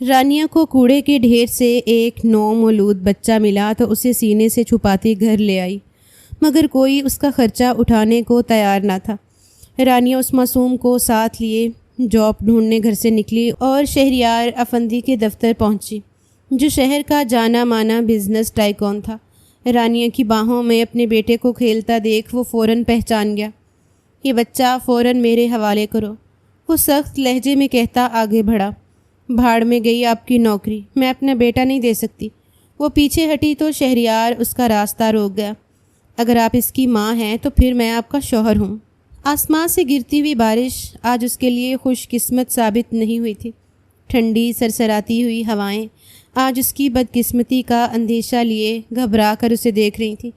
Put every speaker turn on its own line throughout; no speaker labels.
رانیہ کو کوڑے کے ڈھیر سے ایک نومولود بچہ ملا تو اسے سینے سے چھپاتے گھر لے آئی، مگر کوئی اس کا خرچہ اٹھانے کو تیار نہ تھا۔ رانیہ اس معصوم کو ساتھ لیے جاب ڈھونڈنے گھر سے نکلی اور شہریار افندی کے دفتر پہنچی، جو شہر کا جانا مانا بزنس ٹائکون تھا۔ رانیہ کی باہوں میں اپنے بیٹے کو کھیلتا دیکھ وہ فوراً پہچان گیا۔ یہ بچہ فوراً میرے حوالے کرو، وہ سخت لہجے میں کہتا آگے بڑھا۔ بھاڑ میں گئی آپ کی نوکری، میں اپنا بیٹا نہیں دے سکتی۔ وہ پیچھے ہٹی تو شہریار اس کا راستہ روک گیا۔ اگر آپ اس کی ماں ہیں تو پھر میں آپ کا شوہر ہوں۔ آسمان سے گرتی ہوئی بارش آج اس کے لیے خوش قسمت ثابت نہیں ہوئی تھی۔ ٹھنڈی سرسراتی ہوئی ہوائیں آج اس کی بدقسمتی کا اندیشہ لیے گھبرا کر اسے دیکھ رہی تھی۔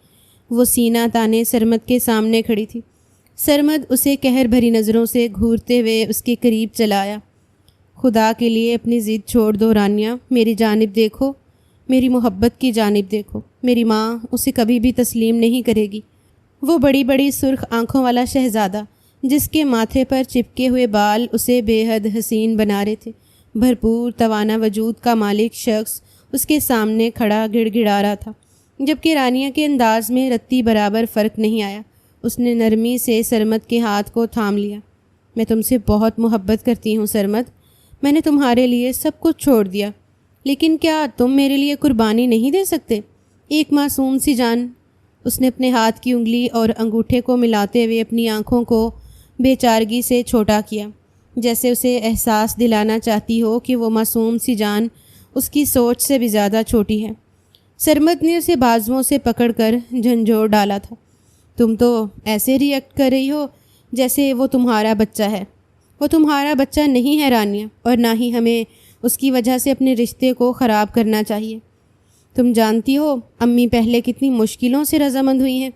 وہ سینہ تانے سرمد کے سامنے کھڑی تھی۔ سرمد اسے قہر بھری نظروں سے گھورتے ہوئے اس کے قریب چلا آیا۔ خدا کے لیے اپنی ضد چھوڑ دو رانیہ، میری جانب دیکھو، میری محبت کی جانب دیکھو۔ میری ماں اسے کبھی بھی تسلیم نہیں کرے گی۔ وہ بڑی بڑی سرخ آنکھوں والا شہزادہ جس کے ماتھے پر چپکے ہوئے بال اسے بے حد حسین بنا رہے تھے، بھرپور توانا وجود کا مالک شخص اس کے سامنے کھڑا گڑ گڑا رہا تھا، جبکہ رانیہ کے انداز میں رتی برابر فرق نہیں آیا۔ اس نے نرمی سے سرمد کے ہاتھ کو تھام لیا۔ میں تم سے بہت محبت کرتی ہوں سرمد، میں نے تمہارے لیے سب کچھ چھوڑ دیا، لیکن کیا تم میرے لیے قربانی نہیں دے سکتے؟ ایک معصوم سی جان۔ اس نے اپنے ہاتھ کی انگلی اور انگوٹھے کو ملاتے ہوئے اپنی آنکھوں کو بے چارگی سے چھوٹا کیا، جیسے اسے احساس دلانا چاہتی ہو کہ وہ معصوم سی جان اس کی سوچ سے بھی زیادہ چھوٹی ہے۔ سرمد نے اسے بازوؤں سے پکڑ کر جھنجھوڑ ڈالا تھا۔ تم تو ایسے ری ایکٹ کر رہی ہو جیسے وہ تمہارا بچہ ہے۔ وہ تمہارا بچہ نہیں ہے رانیہ، اور نہ ہی ہمیں اس کی وجہ سے اپنے رشتے کو خراب کرنا چاہیے۔ تم جانتی ہو امی پہلے کتنی مشکلوں سے رضامند ہوئی ہیں،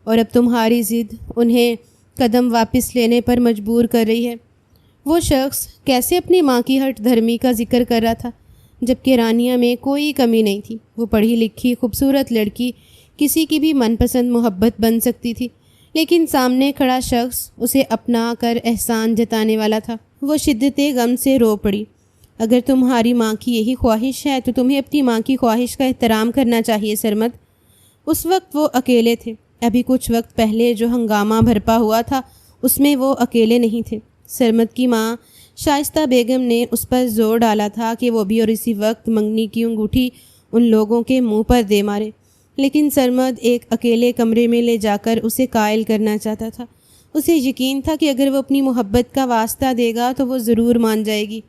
اور اب تمہاری ضد انہیں قدم واپس لینے پر مجبور کر رہی ہے۔ وہ شخص کیسے اپنی ماں کی ہٹ دھرمی کا ذکر کر رہا تھا، جبکہ رانیہ میں کوئی کمی نہیں تھی۔ وہ پڑھی لکھی خوبصورت لڑکی کسی کی بھی من پسند محبت بن سکتی تھی، لیکن سامنے کھڑا شخص اسے اپنا کر احسان جتانے والا تھا۔ وہ شدت غم سے رو پڑی۔ اگر تمہاری ماں کی یہی خواہش ہے تو تمہیں اپنی ماں کی خواہش کا احترام کرنا چاہیے سرمد۔ اس وقت وہ اکیلے تھے۔ ابھی کچھ وقت پہلے جو ہنگامہ بھرپا ہوا تھا اس میں وہ اکیلے نہیں تھے۔ سرمد کی ماں شائستہ بیگم نے اس پر زور ڈالا تھا کہ وہ بھی اور اسی وقت منگنی کی انگوٹھی ان لوگوں کے منہ پر دے مارے، لیکن سرمد ایک اکیلے کمرے میں لے جا کر اسے قائل کرنا چاہتا تھا۔ اسے یقین تھا کہ اگر وہ اپنی محبت کا واسطہ دے گا تو وہ ضرور مان جائے گی۔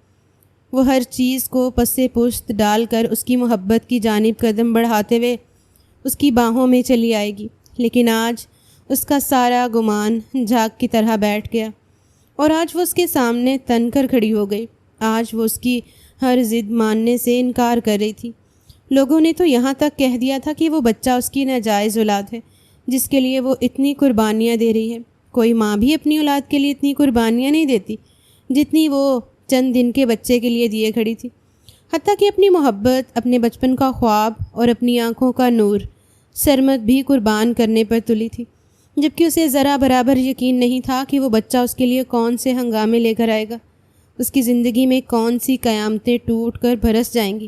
وہ ہر چیز کو پس پشت ڈال کر اس کی محبت کی جانب قدم بڑھاتے ہوئے اس کی باہوں میں چلی آئے گی، لیکن آج اس کا سارا گمان جھاگ کی طرح بیٹھ گیا، اور آج وہ اس کے سامنے تن کر کھڑی ہو گئی۔ آج وہ اس کی ہر ضد ماننے سے انکار کر رہی تھی۔ لوگوں نے تو یہاں تک کہہ دیا تھا کہ وہ بچہ اس کی ناجائز اولاد ہے، جس کے لیے وہ اتنی قربانیاں دے رہی ہے۔ کوئی ماں بھی اپنی اولاد کے لیے اتنی قربانیاں نہیں دیتی جتنی وہ چند دن کے بچے کے لیے دیے کھڑی تھی۔ حتیٰ کہ اپنی محبت، اپنے بچپن کا خواب اور اپنی آنکھوں کا نور سرمد بھی قربان کرنے پر تلی تھی، جبکہ اسے ذرا برابر یقین نہیں تھا کہ وہ بچہ اس کے لیے کون سے ہنگامے لے کر آئے گا، اس کی زندگی میں کون سی قیامتیں ٹوٹ کر برس جائیں گی۔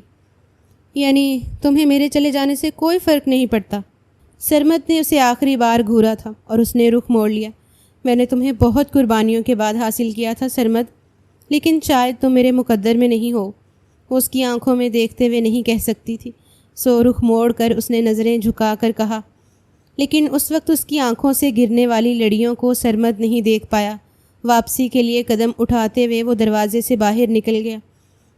یعنی تمہیں میرے چلے جانے سے کوئی فرق نہیں پڑتا؟ سرمد نے اسے آخری بار گھورا تھا اور اس نے رخ موڑ لیا۔ میں نے تمہیں بہت قربانیوں کے بعد حاصل کیا تھا سرمد، لیکن شاید تم میرے مقدر میں نہیں ہو۔ وہ اس کی آنکھوں میں دیکھتے ہوئے نہیں کہہ سکتی تھی، سو رخ موڑ کر اس نے نظریں جھکا کر کہا، لیکن اس وقت اس کی آنکھوں سے گرنے والی لڑیوں کو سرمد نہیں دیکھ پایا۔ واپسی کے لیے قدم اٹھاتے ہوئے وہ دروازے سے باہر نکل گیا۔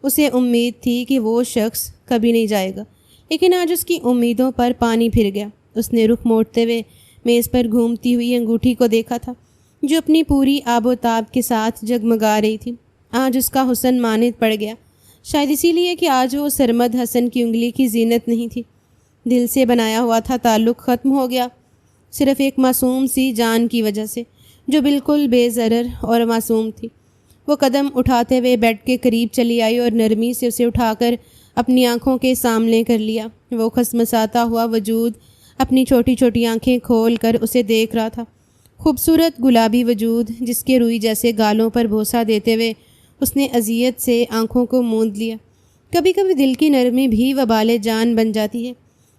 اسے امید تھی کہ وہ شخص کبھی نہیں جائے گا، لیکن آج اس کی امیدوں پر پانی پھر گیا۔ اس نے رخ موڑتے ہوئے میز پر گھومتی ہوئی انگوٹھی کو دیکھا تھا، جو اپنی پوری آب و تاب کے ساتھ جگمگا رہی تھی۔ آج اس کا حسن مانند پڑ گیا، شاید اسی لیے کہ آج وہ سرمد حسن کی انگلی کی زینت نہیں تھی۔ دل سے بنایا ہوا تھا تعلق ختم ہو گیا، صرف ایک معصوم سی جان کی وجہ سے جو بالکل بے ضرر اور معصوم تھی۔ وہ قدم اٹھاتے ہوئے بیڈ کے قریب چلی آئی اور نرمی سے اسے اٹھا کر اپنی آنکھوں کے سامنے کر لیا۔ وہ خسمساتا ہوا وجود اپنی چھوٹی چھوٹی آنکھیں کھول کر اسے دیکھ رہا تھا۔ خوبصورت گلابی وجود جس کے روئی جیسے گالوں پر بوسہ دیتے ہوئے اس نے اذیت سے آنکھوں کو موند لیا۔ کبھی کبھی دل کی نرمی بھی وبال جان بن جاتی ہے۔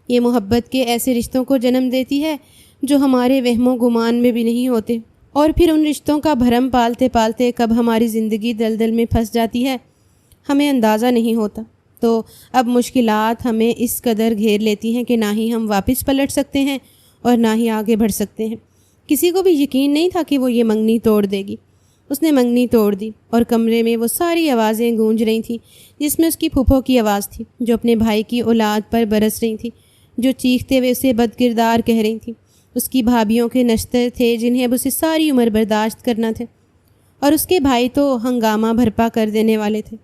یہ محبت کے ایسے رشتوں کو جنم دیتی ہے جو ہمارے وہم و گمان میں بھی نہیں ہوتے، اور پھر ان رشتوں کا بھرم پالتے پالتے کب ہماری زندگی دلدل میں پھنس جاتی ہے ہمیں اندازہ نہیں ہوتا۔ تو اب مشکلات ہمیں اس قدر گھیر لیتی ہیں کہ نہ ہی ہم واپس پلٹ سکتے ہیں اور نہ ہی آگے بڑھ سکتے ہیں۔ کسی کو بھی یقین نہیں تھا کہ وہ یہ منگنی توڑ دے گی۔ اس نے منگنی توڑ دی اور کمرے میں وہ ساری آوازیں گونج رہی تھیں جس میں اس کی پھوپھو کی آواز تھی جو اپنے بھائی کی اولاد پر برس رہی تھی، جو چیختے ہوئے اسے بد کردار کہہ رہی تھیں۔ اس کی بھابھیوں کے نشتر تھے جنہیں اب اسے ساری عمر برداشت کرنا تھا، اور اس کے بھائی تو ہنگامہ بھرپا کر دینے والے تھے۔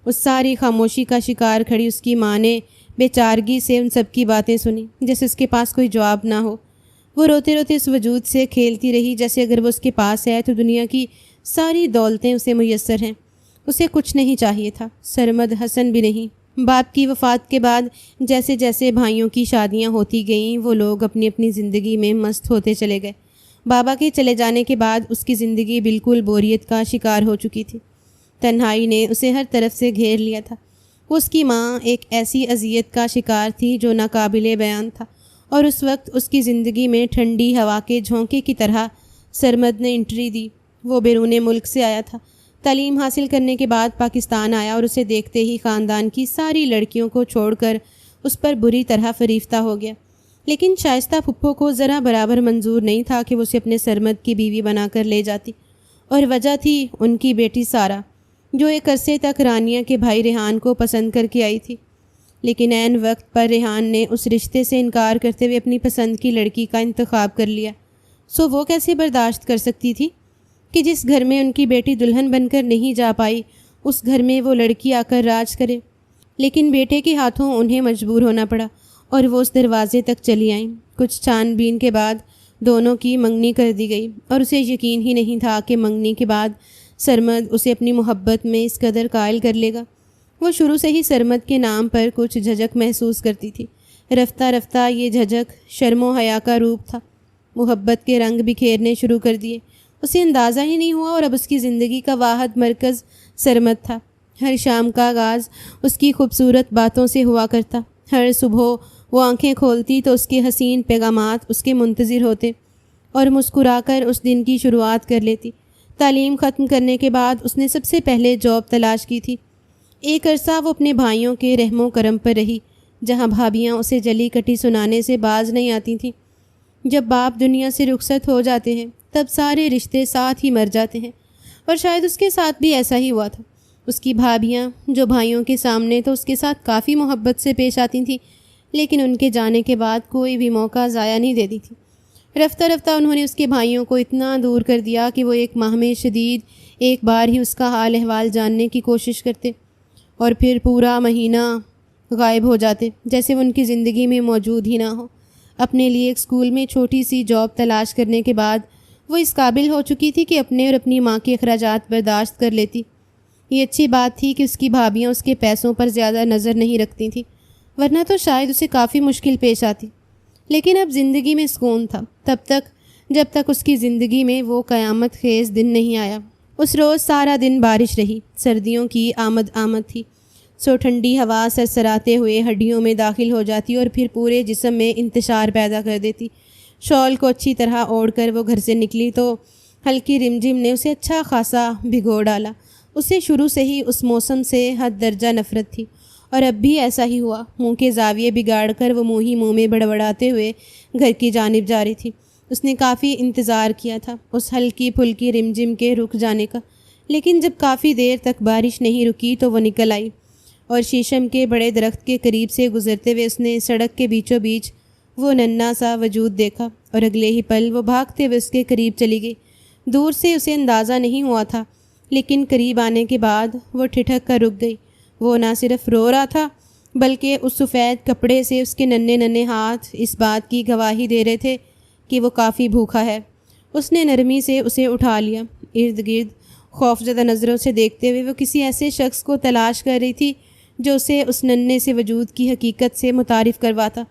اس ساری خاموشی کا شکار کھڑی اس کی ماں نے بے چارگی سے ان سب کی باتیں سنی جیسے اس کے پاس کوئی جواب نہ ہو۔ وہ روتے روتے اس وجود سے کھیلتی رہی جیسے اگر وہ اس کے پاس ہے تو دنیا کی ساری دولتیں اسے میسر ہیں۔ اسے کچھ نہیں چاہیے تھا، سرمد حسن بھی نہیں۔ باپ کی وفات کے بعد جیسے جیسے بھائیوں کی شادیاں ہوتی گئیں وہ لوگ اپنی اپنی زندگی میں مست ہوتے چلے گئے۔ بابا کے چلے جانے کے بعد اس کی زندگی بالکل بوریت کا شکار ہو چکی تھی۔ تنہائی نے اسے ہر طرف سے گھیر لیا تھا۔ اس کی ماں ایک ایسی اذیت کا شکار تھی جو ناقابل بیان تھا، اور اس وقت اس کی زندگی میں ٹھنڈی ہوا کے جھونکے کی طرح سرمد نے انٹری دی۔ وہ بیرون ملک سے آیا تھا، تعلیم حاصل کرنے کے بعد پاکستان آیا اور اسے دیکھتے ہی خاندان کی ساری لڑکیوں کو چھوڑ کر اس پر بری طرح فریفتہ ہو گیا۔ لیکن شائستہ پھپھو کو ذرا برابر منظور نہیں تھا کہ وہ اسے اپنے سرمد کی بیوی بنا کر لے جاتی، اور وجہ تھی ان کی بیٹی سارہ جو ایک عرصے تک رانیہ کے بھائی ریحان کو پسند کر کے آئی تھی۔ لیکن عین وقت پر ریحان نے اس رشتے سے انکار کرتے ہوئے اپنی پسند کی لڑکی کا انتخاب کر لیا۔ سو وہ کیسے برداشت کر سکتی تھی کہ جس گھر میں ان کی بیٹی دلہن بن کر نہیں جا پائی اس گھر میں وہ لڑکی آ کر راج کرے۔ لیکن بیٹے کے ہاتھوں انہیں مجبور ہونا پڑا اور وہ اس دروازے تک چلی آئیں۔ کچھ چھان بین کے بعد دونوں کی منگنی کر دی گئی، اور اسے یقین ہی نہیں تھا کہ منگنی کے بعد سرمد اسے اپنی محبت میں اس قدر قائل کر لے گا۔ وہ شروع سے ہی سرمد کے نام پر کچھ جھجک محسوس کرتی تھی۔ رفتہ رفتہ یہ جھجک شرم و حیا کا روپ تھا، محبت کے رنگ بکھیرنے شروع کر دیے۔ اسے اندازہ ہی نہیں ہوا، اور اب اس کی زندگی کا واحد مرکز سرمد تھا۔ ہر شام کا آغاز اس کی خوبصورت باتوں سے ہوا کرتا۔ ہر صبح وہ آنکھیں کھولتی تو اس کے حسین پیغامات اس کے منتظر ہوتے، اور مسکرا کر اس دن کی شروعات کر لیتی۔ تعلیم ختم کرنے کے بعد اس نے سب سے پہلے جاب تلاش کی تھی۔ ایک عرصہ وہ اپنے بھائیوں کے رحم و کرم پر رہی، جہاں بھابیاں اسے جلی کٹی سنانے سے باز نہیں آتی تھیں۔ جب باپ دنیا سے رخصت ہو جاتے ہیں تب سارے رشتے ساتھ ہی مر جاتے ہیں، اور شاید اس کے ساتھ بھی ایسا ہی ہوا تھا۔ اس کی بھابیاں جو بھائیوں کے سامنے تو اس کے ساتھ کافی محبت سے پیش آتی تھیں، لیکن ان کے جانے کے بعد کوئی بھی موقع ضائع نہیں دیتی تھی۔ رفتہ رفتہ انہوں نے اس کے بھائیوں کو اتنا دور کر دیا کہ وہ ایک ماہ میں شدید ایک بار ہی اس کا حال احوال جاننے کی کوشش کرتے، اور پھر پورا مہینہ غائب ہو جاتے جیسے وہ ان کی زندگی میں موجود ہی نہ ہو۔ اپنے لیے ایک اسکول میں چھوٹی سی جاب تلاش کرنے کے بعد وہ اس قابل ہو چکی تھی کہ اپنے اور اپنی ماں کے اخراجات برداشت کر لیتی۔ یہ اچھی بات تھی کہ اس کی بھابیاں اس کے پیسوں پر زیادہ نظر نہیں رکھتی تھیں، ورنہ تو شاید اسے کافی مشکل پیش آتی۔ لیکن اب زندگی میں سکون تھا تب تک جب تک اس کی زندگی میں وہ قیامت خیز دن نہیں آیا۔ اس روز سارا دن بارش رہی، سردیوں کی آمد تھی، سو ٹھنڈی ہوا سرسراتے ہوئے ہڈیوں میں داخل ہو جاتی اور پھر پورے جسم میں انتشار پیدا کر دیتی۔ شال کو اچھی طرح اوڑھ کر وہ گھر سے نکلی تو ہلکی رمجم نے اسے اچھا خاصا بھگو ڈالا۔ اسے شروع سے ہی اس موسم سے حد درجہ نفرت تھی، اور اب بھی ایسا ہی ہوا۔ منہ کے زاویے بگاڑ کر وہ منہ ہی منہ میں بڑبڑاتے ہوئے گھر کی جانب جا رہی تھی۔ اس نے کافی انتظار کیا تھا اس ہلکی پھلکی رمجم کے رک جانے کا، لیکن جب کافی دیر تک بارش نہیں رکی تو وہ نکل آئی، اور شیشم کے بڑے درخت کے قریب سے گزرتے ہوئے اس نے سڑک کے بیچوں بیچ وہ ننھا سا وجود دیکھا، اور اگلے ہی پل وہ بھاگتے ہوئے اس کے قریب چلی گئی۔ دور سے اسے اندازہ نہیں ہوا تھا، لیکن قریب آنے کے بعد وہ ٹھٹک کر رک گئی۔ وہ نہ صرف رو رہا تھا بلکہ اس سفید کپڑے سے اس کے ننھے ننھے ہاتھ اس بات کی گواہی دے رہے تھے کہ وہ کافی بھوکا ہے۔ اس نے نرمی سے اسے اٹھا لیا۔ ارد گرد خوفزدہ نظروں سے دیکھتے ہوئے وہ کسی ایسے شخص کو تلاش کر رہی تھی جو اسے اس ننھے سے وجود کی حقیقت سے متعارف کرواتا،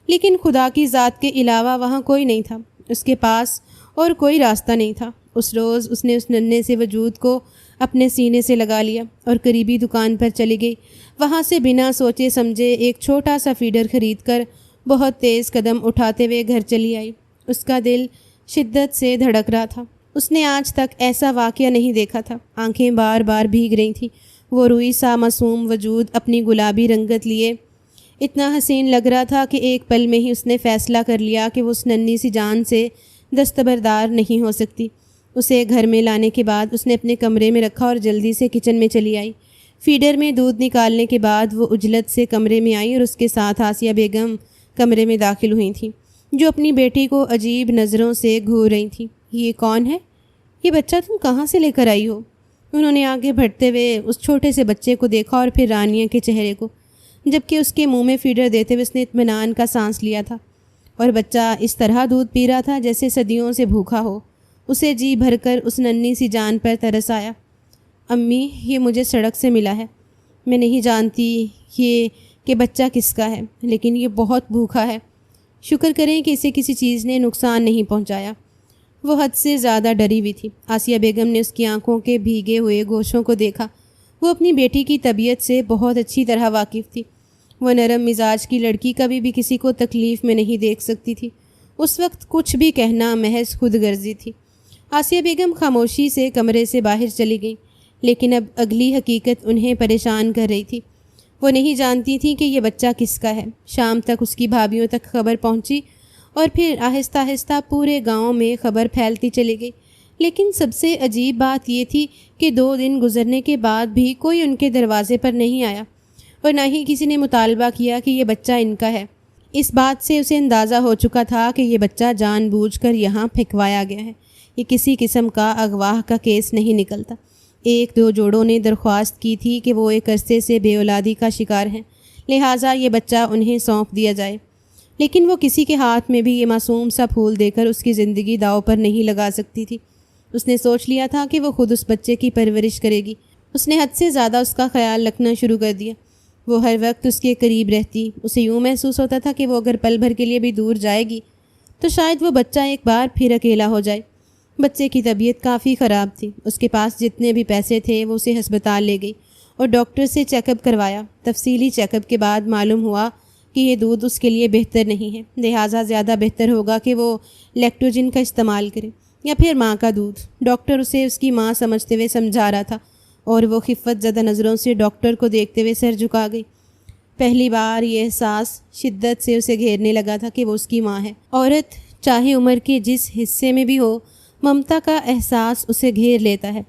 لیکن خدا کی ذات کے علاوہ وہاں کوئی نہیں تھا۔ اس کے پاس اور کوئی راستہ نہیں تھا۔ اس روز اس نے اس ننھے سے وجود کو اپنے سینے سے لگا لیا اور قریبی دکان پر چلی گئی۔ وہاں سے بنا سوچے سمجھے ایک چھوٹا سا فیڈر خرید کر بہت تیز قدم اٹھاتے ہوئے گھر چلی آئی۔ اس کا دل شدت سے دھڑک رہا تھا۔ اس نے آج تک ایسا واقعہ نہیں دیکھا تھا۔ آنکھیں بار بار بھیگ رہی تھیں۔ وہ روئی سا معصوم وجود اپنی گلابی رنگت لیے اتنا حسین لگ رہا تھا کہ ایک پل میں ہی اس نے فیصلہ کر لیا کہ وہ اس ننھی سی جان سے دستبردار نہیں ہو سکتی۔ اسے گھر میں لانے کے بعد اس نے اپنے کمرے میں رکھا اور جلدی سے کچن میں چلی آئی۔ فیڈر میں دودھ نکالنے کے بعد وہ عجلت سے کمرے میں آئی اور اس کے ساتھ آسیہ بیگم کمرے میں داخل ہوئی تھیں، جو اپنی بیٹی کو عجیب نظروں سے گھور رہی تھیں۔ یہ کون ہے؟ یہ بچہ تم کہاں سے لے کر آئی ہو؟ انہوں نے آگے بڑھتے ہوئے اس چھوٹے سے بچے کو دیکھا اور پھر رانیہ کے چہرے کو، جبکہ اس کے منہ میں فیڈر دیتے ہوئے اس نے اطمینان کا سانس لیا تھا، اور بچہ اس طرح دودھ پی رہا تھا جیسے صدیوں سے بھوکا ہو۔ اسے جی بھر کر اس ننھی سی جان پر ترس آیا۔ امی، یہ مجھے سڑک سے ملا ہے۔ میں نہیں جانتی یہ کہ بچہ کس کا ہے، لیکن یہ بہت بھوکا ہے۔ شکر کریں کہ اسے کسی چیز نے نقصان نہیں پہنچایا۔ وہ حد سے زیادہ ڈری ہوئی تھی۔ آسیہ بیگم نے اس کی آنکھوں کے بھیگے ہوئے گوشوں کو دیکھا۔ وہ اپنی بیٹی کی طبیعت سے بہت اچھی طرح واقف تھی۔ وہ نرم مزاج کی لڑکی کبھی بھی کسی کو تکلیف میں نہیں دیکھ سکتی تھی۔ اس وقت کچھ بھی کہنا محض خود غرضی تھی۔ آسیہ بیگم خاموشی سے کمرے سے باہر چلی گئیں، لیکن اب اگلی حقیقت انہیں پریشان کر رہی تھی۔ وہ نہیں جانتی تھی کہ یہ بچہ کس کا ہے۔ شام تک اس کی بھابھیوں تک خبر پہنچی اور پھر آہستہ آہستہ پورے گاؤں میں خبر پھیلتی چلی گئی، لیکن سب سے عجیب بات یہ تھی کہ 2 دن گزرنے کے بعد بھی کوئی ان کے دروازے پر نہیں آیا، اور نہ ہی کسی نے مطالبہ کیا کہ یہ بچہ ان کا ہے۔ اس بات سے اسے اندازہ ہو چکا تھا کہ یہ بچہ جان بوجھ کر یہاں پھینکوایا گیا ہے۔ یہ کسی قسم کا اغوا کا کیس نہیں نکلتا۔ 1-2 جوڑوں نے درخواست کی تھی کہ وہ ایک عرصے سے بے اولادی کا شکار ہیں، لہٰذا یہ بچہ انہیں سونپ دیا جائے، لیکن وہ کسی کے ہاتھ میں بھی یہ معصوم سا پھول دے کر اس کی زندگی داؤ پر نہیں لگا سکتی تھی۔ اس نے سوچ لیا تھا کہ وہ خود اس بچے کی پرورش کرے گی۔ اس نے حد سے زیادہ اس کا خیال رکھنا شروع کر دیا۔ وہ ہر وقت اس کے قریب رہتی۔ اسے یوں محسوس ہوتا تھا کہ وہ اگر پل بھر کے لیے بھی دور جائے گی تو شاید وہ بچہ ایک بار پھر اکیلا ہو جائے۔ بچے کی طبیعت کافی خراب تھی۔ اس کے پاس جتنے بھی پیسے تھے وہ اسے ہسپتال لے گئی اور ڈاکٹر سے چیک اپ کروایا۔ تفصیلی چیک اپ کے بعد معلوم ہوا کہ یہ دودھ اس کے لیے بہتر نہیں ہے، لہٰذا زیادہ بہتر ہوگا کہ وہ لیکٹوجن کا استعمال کرے یا پھر ماں کا دودھ۔ ڈاکٹر اسے اس کی ماں سمجھتے ہوئے سمجھا رہا تھا، اور وہ خفت زدہ نظروں سے ڈاکٹر کو دیکھتے ہوئے سر جھکا گئی۔ پہلی بار یہ احساس شدت سے اسے گھیرنے لگا تھا کہ وہ اس کی ماں ہے۔ عورت چاہے عمر کے جس حصے میں بھی ہو، ممتا کا احساس اسے گھیر لیتا ہے،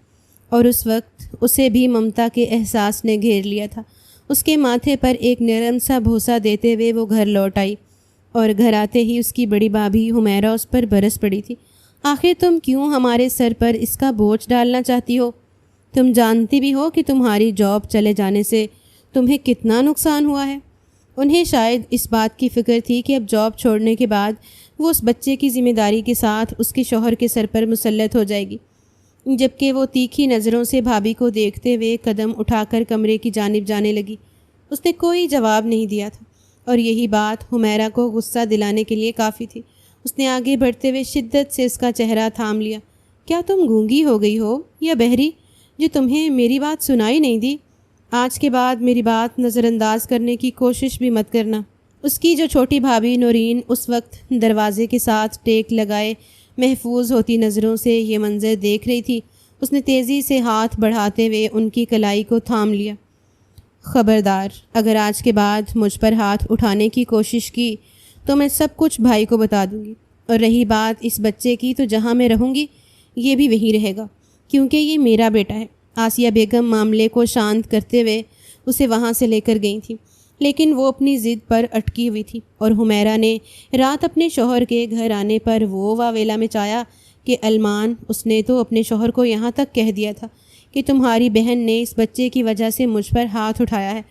اور اس وقت اسے بھی ممتا کے احساس نے گھیر لیا تھا۔ اس کے ماتھے پر ایک نرم سا بھوسا دیتے ہوئے وہ گھر لوٹ آئی، اور گھر آتے ہی اس کی بڑی بھابھی حمیرہ اس پر برس پڑی تھی۔ آخر تم کیوں ہمارے سر پر اس کا بوجھ ڈالنا چاہتی ہو؟ تم جانتی بھی ہو کہ تمہاری جاب چلے جانے سے تمہیں کتنا نقصان ہوا ہے۔ انہیں شاید اس بات کی فکر تھی کہ اب جاب چھوڑنے کے بعد وہ اس بچے کی ذمہ داری کے ساتھ اس کے شوہر کے سر پر مسلط ہو جائے گی، جبکہ وہ تیکھی نظروں سے بھابھی کو دیکھتے ہوئے قدم اٹھا کر کمرے کی جانب جانے لگی۔ اس نے کوئی جواب نہیں دیا تھا، اور یہی بات حمیرہ کو غصہ دلانے کے لیے کافی تھی۔ اس نے آگے بڑھتے ہوئے شدت سے اس کا چہرہ تھام لیا۔ کیا تم گونگی ہو گئی ہو یا بہری، جو تمہیں میری بات سنائی نہیں دی؟ آج کے بعد میری بات نظر انداز کرنے کی کوشش بھی مت کرنا۔ اس کی جو چھوٹی بھابھی نورین اس وقت دروازے کے ساتھ ٹیک لگائے محفوظ ہوتی نظروں سے یہ منظر دیکھ رہی تھی، اس نے تیزی سے ہاتھ بڑھاتے ہوئے ان کی کلائی کو تھام لیا۔ خبردار، اگر آج کے بعد مجھ پر ہاتھ اٹھانے کی کوشش کی تو میں سب کچھ بھائی کو بتا دوں گی، اور رہی بات اس بچے کی تو جہاں میں رہوں گی یہ بھی وہیں رہے گا، کیونکہ یہ میرا بیٹا ہے۔ آسیہ بیگم معاملے کو شانت کرتے ہوئے اسے وہاں سے لے کر گئی تھیں، لیکن وہ اپنی ضد پر اٹکی ہوئی تھی، اور حمیرہ نے رات اپنے شوہر کے گھر آنے پر وہ واویلا مچایا کہ المان، اس نے تو اپنے شوہر کو یہاں تک کہہ دیا تھا کہ تمہاری بہن نے اس بچے کی وجہ سے مجھ پر ہاتھ اٹھایا ہے۔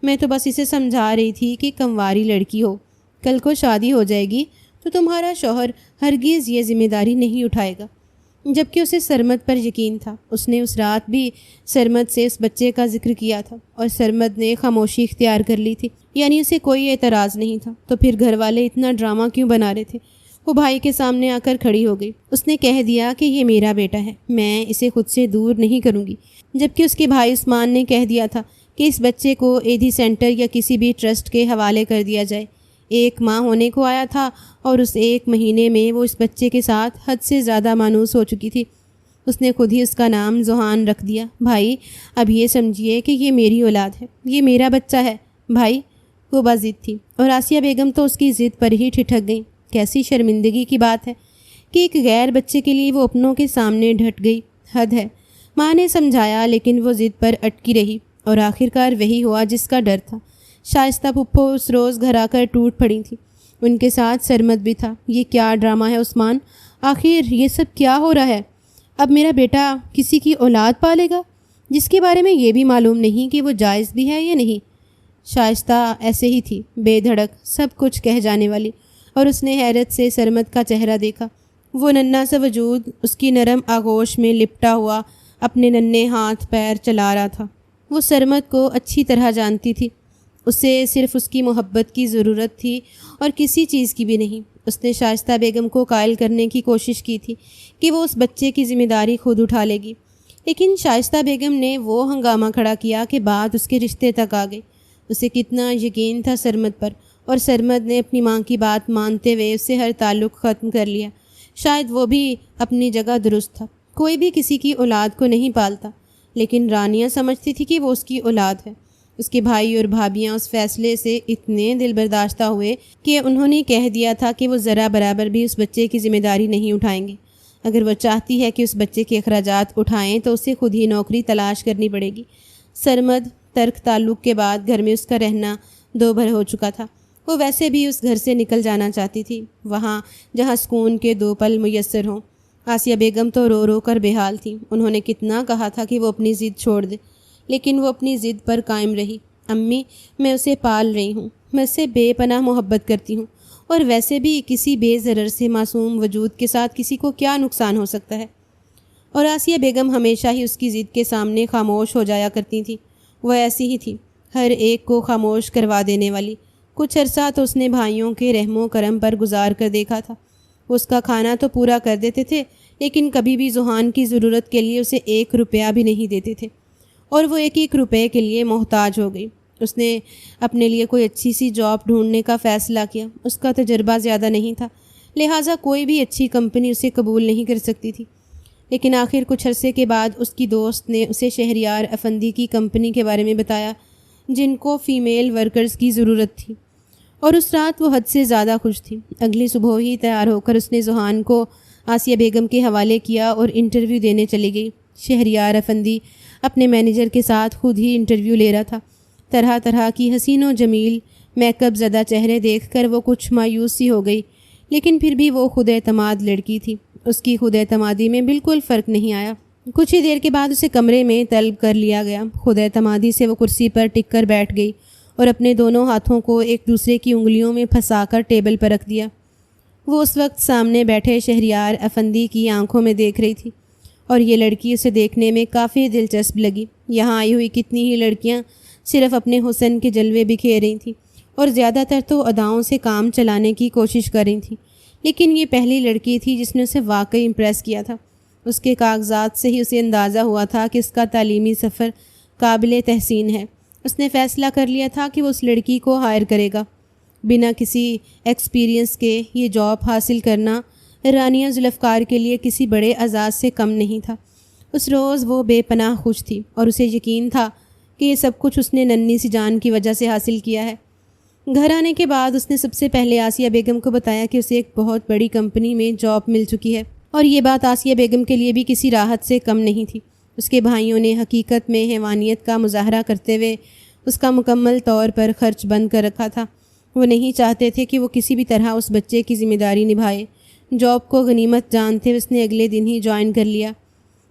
میں تو بس اسے سمجھا رہی تھی کہ کنواری لڑکی ہو، کل کو شادی ہو جائے گی تو تمہارا شوہر ہرگز یہ ذمہ داری نہیں اٹھائے گا۔ جبکہ اسے سرمد پر یقین تھا۔ اس نے اس رات بھی سرمد سے اس بچے کا ذکر کیا تھا، اور سرمد نے خاموشی اختیار کر لی تھی، یعنی اسے کوئی اعتراض نہیں تھا۔ تو پھر گھر والے اتنا ڈرامہ کیوں بنا رہے تھے؟ وہ بھائی کے سامنے آ کر کھڑی ہو گئی۔ اس نے کہہ دیا کہ یہ میرا بیٹا ہے، میں اسے خود سے دور نہیں کروں گی۔ جبکہ اس کے بھائی عثمان نے کہہ دیا تھا کہ اس بچے کو ایدھی سینٹر یا کسی بھی ٹرسٹ کے حوالے کر دیا جائے۔ 1 ماہ ہونے کو آیا تھا اور اس 1 مہینے میں وہ اس بچے کے ساتھ حد سے زیادہ مانوس ہو چکی تھی۔ اس نے خود ہی اس کا نام ذوحان رکھ دیا۔ بھائی اب یہ سمجھیے کہ یہ میری اولاد ہے، یہ میرا بچہ ہے بھائی۔ وہ باضد تھی اور آسیہ بیگم تو اس کی ضد پر ہی ٹھٹک گئیں۔ کیسی شرمندگی کی بات ہے کہ ایک غیر بچے کے لیے وہ اپنوں کے سامنے ڈٹ گئی، حد ہے۔ ماں نے سمجھایا لیکن وہ ضد پر اٹکی رہی اور آخرکار وہی ہوا جس کا ڈر تھا۔ شائستہ پھپھو اس روز گھر آ کر ٹوٹ پڑی تھی، ان کے ساتھ سرمد بھی تھا۔ یہ کیا ڈرامہ ہے عثمان؟ آخر یہ سب کیا ہو رہا ہے؟ اب میرا بیٹا کسی کی اولاد پالے گا جس کے بارے میں یہ بھی معلوم نہیں کہ وہ جائز بھی ہے یا نہیں؟ شائستہ ایسے ہی تھی، بے دھڑک، سب کچھ کہہ جانے والی، اور اس نے حیرت سے سرمد کا چہرہ دیکھا۔ وہ ننھا سا وجود اس کی نرم آغوش میں لپٹا ہوا اپنے ننھے ہاتھ پیر چلا رہا تھا۔ وہ سرمد کو اچھی طرح جانتی تھی، اسے صرف اس کی محبت کی ضرورت تھی اور کسی چیز کی بھی نہیں۔ اس نے شائستہ بیگم کو قائل کرنے کی کوشش کی تھی کہ وہ اس بچے کی ذمہ داری خود اٹھا لے گی، لیکن شائستہ بیگم نے وہ ہنگامہ کھڑا کیا کہ بات اس کے رشتے تک آ گئی۔ اسے کتنا یقین تھا سرمد پر، اور سرمد نے اپنی ماں کی بات مانتے ہوئے اس سے ہر تعلق ختم کر لیا۔ شاید وہ بھی اپنی جگہ درست تھا، کوئی بھی کسی کی اولاد کو نہیں پالتا، لیکن رانیہ سمجھتی تھی کہ وہ اس کی اولاد ہے۔ اس کے بھائی اور بھابیاں اس فیصلے سے اتنے دل برداشتہ ہوئے کہ انہوں نے کہہ دیا تھا کہ وہ ذرا برابر بھی اس بچے کی ذمہ داری نہیں اٹھائیں گے۔ اگر وہ چاہتی ہے کہ اس بچے کے اخراجات اٹھائیں تو اسے خود ہی نوکری تلاش کرنی پڑے گی۔ سرمد ترک تعلق کے بعد گھر میں اس کا رہنا دوبھر ہو چکا تھا۔ وہ ویسے بھی اس گھر سے نکل جانا چاہتی تھی، وہاں جہاں سکون کے 2 پل میسر ہوں۔ آسیہ بیگم تو رو رو کر بے حال تھیں۔ انہوں نے کتنا کہا تھا کہ وہ اپنی ضد چھوڑ دے، لیکن وہ اپنی ضد پر قائم رہی۔ امی، میں اسے پال رہی ہوں، میں اس سے بے پناہ محبت کرتی ہوں، اور ویسے بھی کسی بے ضرر سے معصوم وجود کے ساتھ کسی کو کیا نقصان ہو سکتا ہے؟ اور آسیہ بیگم ہمیشہ ہی اس کی ضد کے سامنے خاموش ہو جایا کرتی تھیں۔ وہ ایسی ہی تھی، ہر ایک کو خاموش کروا دینے والی۔ کچھ عرصہ تو اس نے بھائیوں کے رحم و کرم پر گزار کر دیکھا تھا۔ وہ اس کا کھانا تو پورا کر دیتے تھے، لیکن کبھی بھی ذوحان کی ضرورت کے لیے اسے 1 روپیہ بھی نہیں دیتے تھے، اور وہ 1 روپے کے لیے محتاج ہو گئی۔ اس نے اپنے لیے کوئی اچھی سی جاب ڈھونڈنے کا فیصلہ کیا۔ اس کا تجربہ زیادہ نہیں تھا، لہٰذا کوئی بھی اچھی کمپنی اسے قبول نہیں کر سکتی تھی، لیکن آخر کچھ عرصے کے بعد اس کی دوست نے اسے شہریار افندی کی کمپنی کے بارے میں بتایا، جن کو فیمیل ورکرز کی ضرورت تھی، اور اس رات وہ حد سے زیادہ خوش تھی۔ اگلی صبح ہی تیار ہو کر اس نے ذوحان کو آسیہ بیگم کے حوالے کیا اور انٹرویو دینے چلی گئی۔ شہریار افندی اپنے مینیجر کے ساتھ خود ہی انٹرویو لے رہا تھا۔ طرح طرح کی حسین و جمیل میک اپ زدہ چہرے دیکھ کر وہ کچھ مایوس سی ہو گئی، لیکن پھر بھی وہ خود اعتماد لڑکی تھی۔ اس کی خود اعتمادی میں بالکل فرق نہیں آیا۔ کچھ ہی دیر کے بعد اسے کمرے میں طلب کر لیا گیا۔ خود اعتمادی سے وہ کرسی پر ٹک کر بیٹھ گئی اور اپنے دونوں ہاتھوں کو ایک دوسرے کی انگلیوں میں پھنسا کر ٹیبل پر رکھ دیا۔ وہ اس وقت سامنے بیٹھے شہریار افندی کی آنکھوں میں دیکھ رہی تھی، اور یہ لڑکی اسے دیکھنے میں کافی دلچسپ لگی۔ یہاں آئی ہوئی کتنی ہی لڑکیاں صرف اپنے حسن کے جلوے بکھیر رہی تھیں، اور زیادہ تر تو اداؤں سے کام چلانے کی کوشش کر رہی تھیں، لیکن یہ پہلی لڑکی تھی جس نے اسے واقعی امپریس کیا تھا۔ اس کے کاغذات سے ہی اسے اندازہ ہوا تھا کہ اس کا تعلیمی سفر قابل تحسین ہے۔ اس نے فیصلہ کر لیا تھا کہ وہ اس لڑکی کو ہائر کرے گا۔ بنا کسی ایکسپیرینس کے یہ جاب حاصل کرنا رانیہ ذوالفقار کے لیے کسی بڑے اعزاز سے کم نہیں تھا۔ اس روز وہ بے پناہ خوش تھی، اور اسے یقین تھا کہ یہ سب کچھ اس نے ننھی سی جان کی وجہ سے حاصل کیا ہے۔ گھر آنے کے بعد اس نے سب سے پہلے آسیہ بیگم کو بتایا کہ اسے ایک بہت بڑی کمپنی میں جاب مل چکی ہے، اور یہ بات آسیہ بیگم کے لیے بھی کسی راحت سے کم نہیں تھی۔ اس کے بھائیوں نے حقیقت میں حیوانیت کا مظاہرہ کرتے ہوئے اس کا مکمل طور پر خرچ بند کر رکھا تھا۔ وہ نہیں چاہتے تھے کہ وہ کسی بھی طرح اس بچے کی ذمہ داری نبھائے۔ جاب کو غنیمت جانتے ہوئے اس نے اگلے دن ہی جوائن کر لیا۔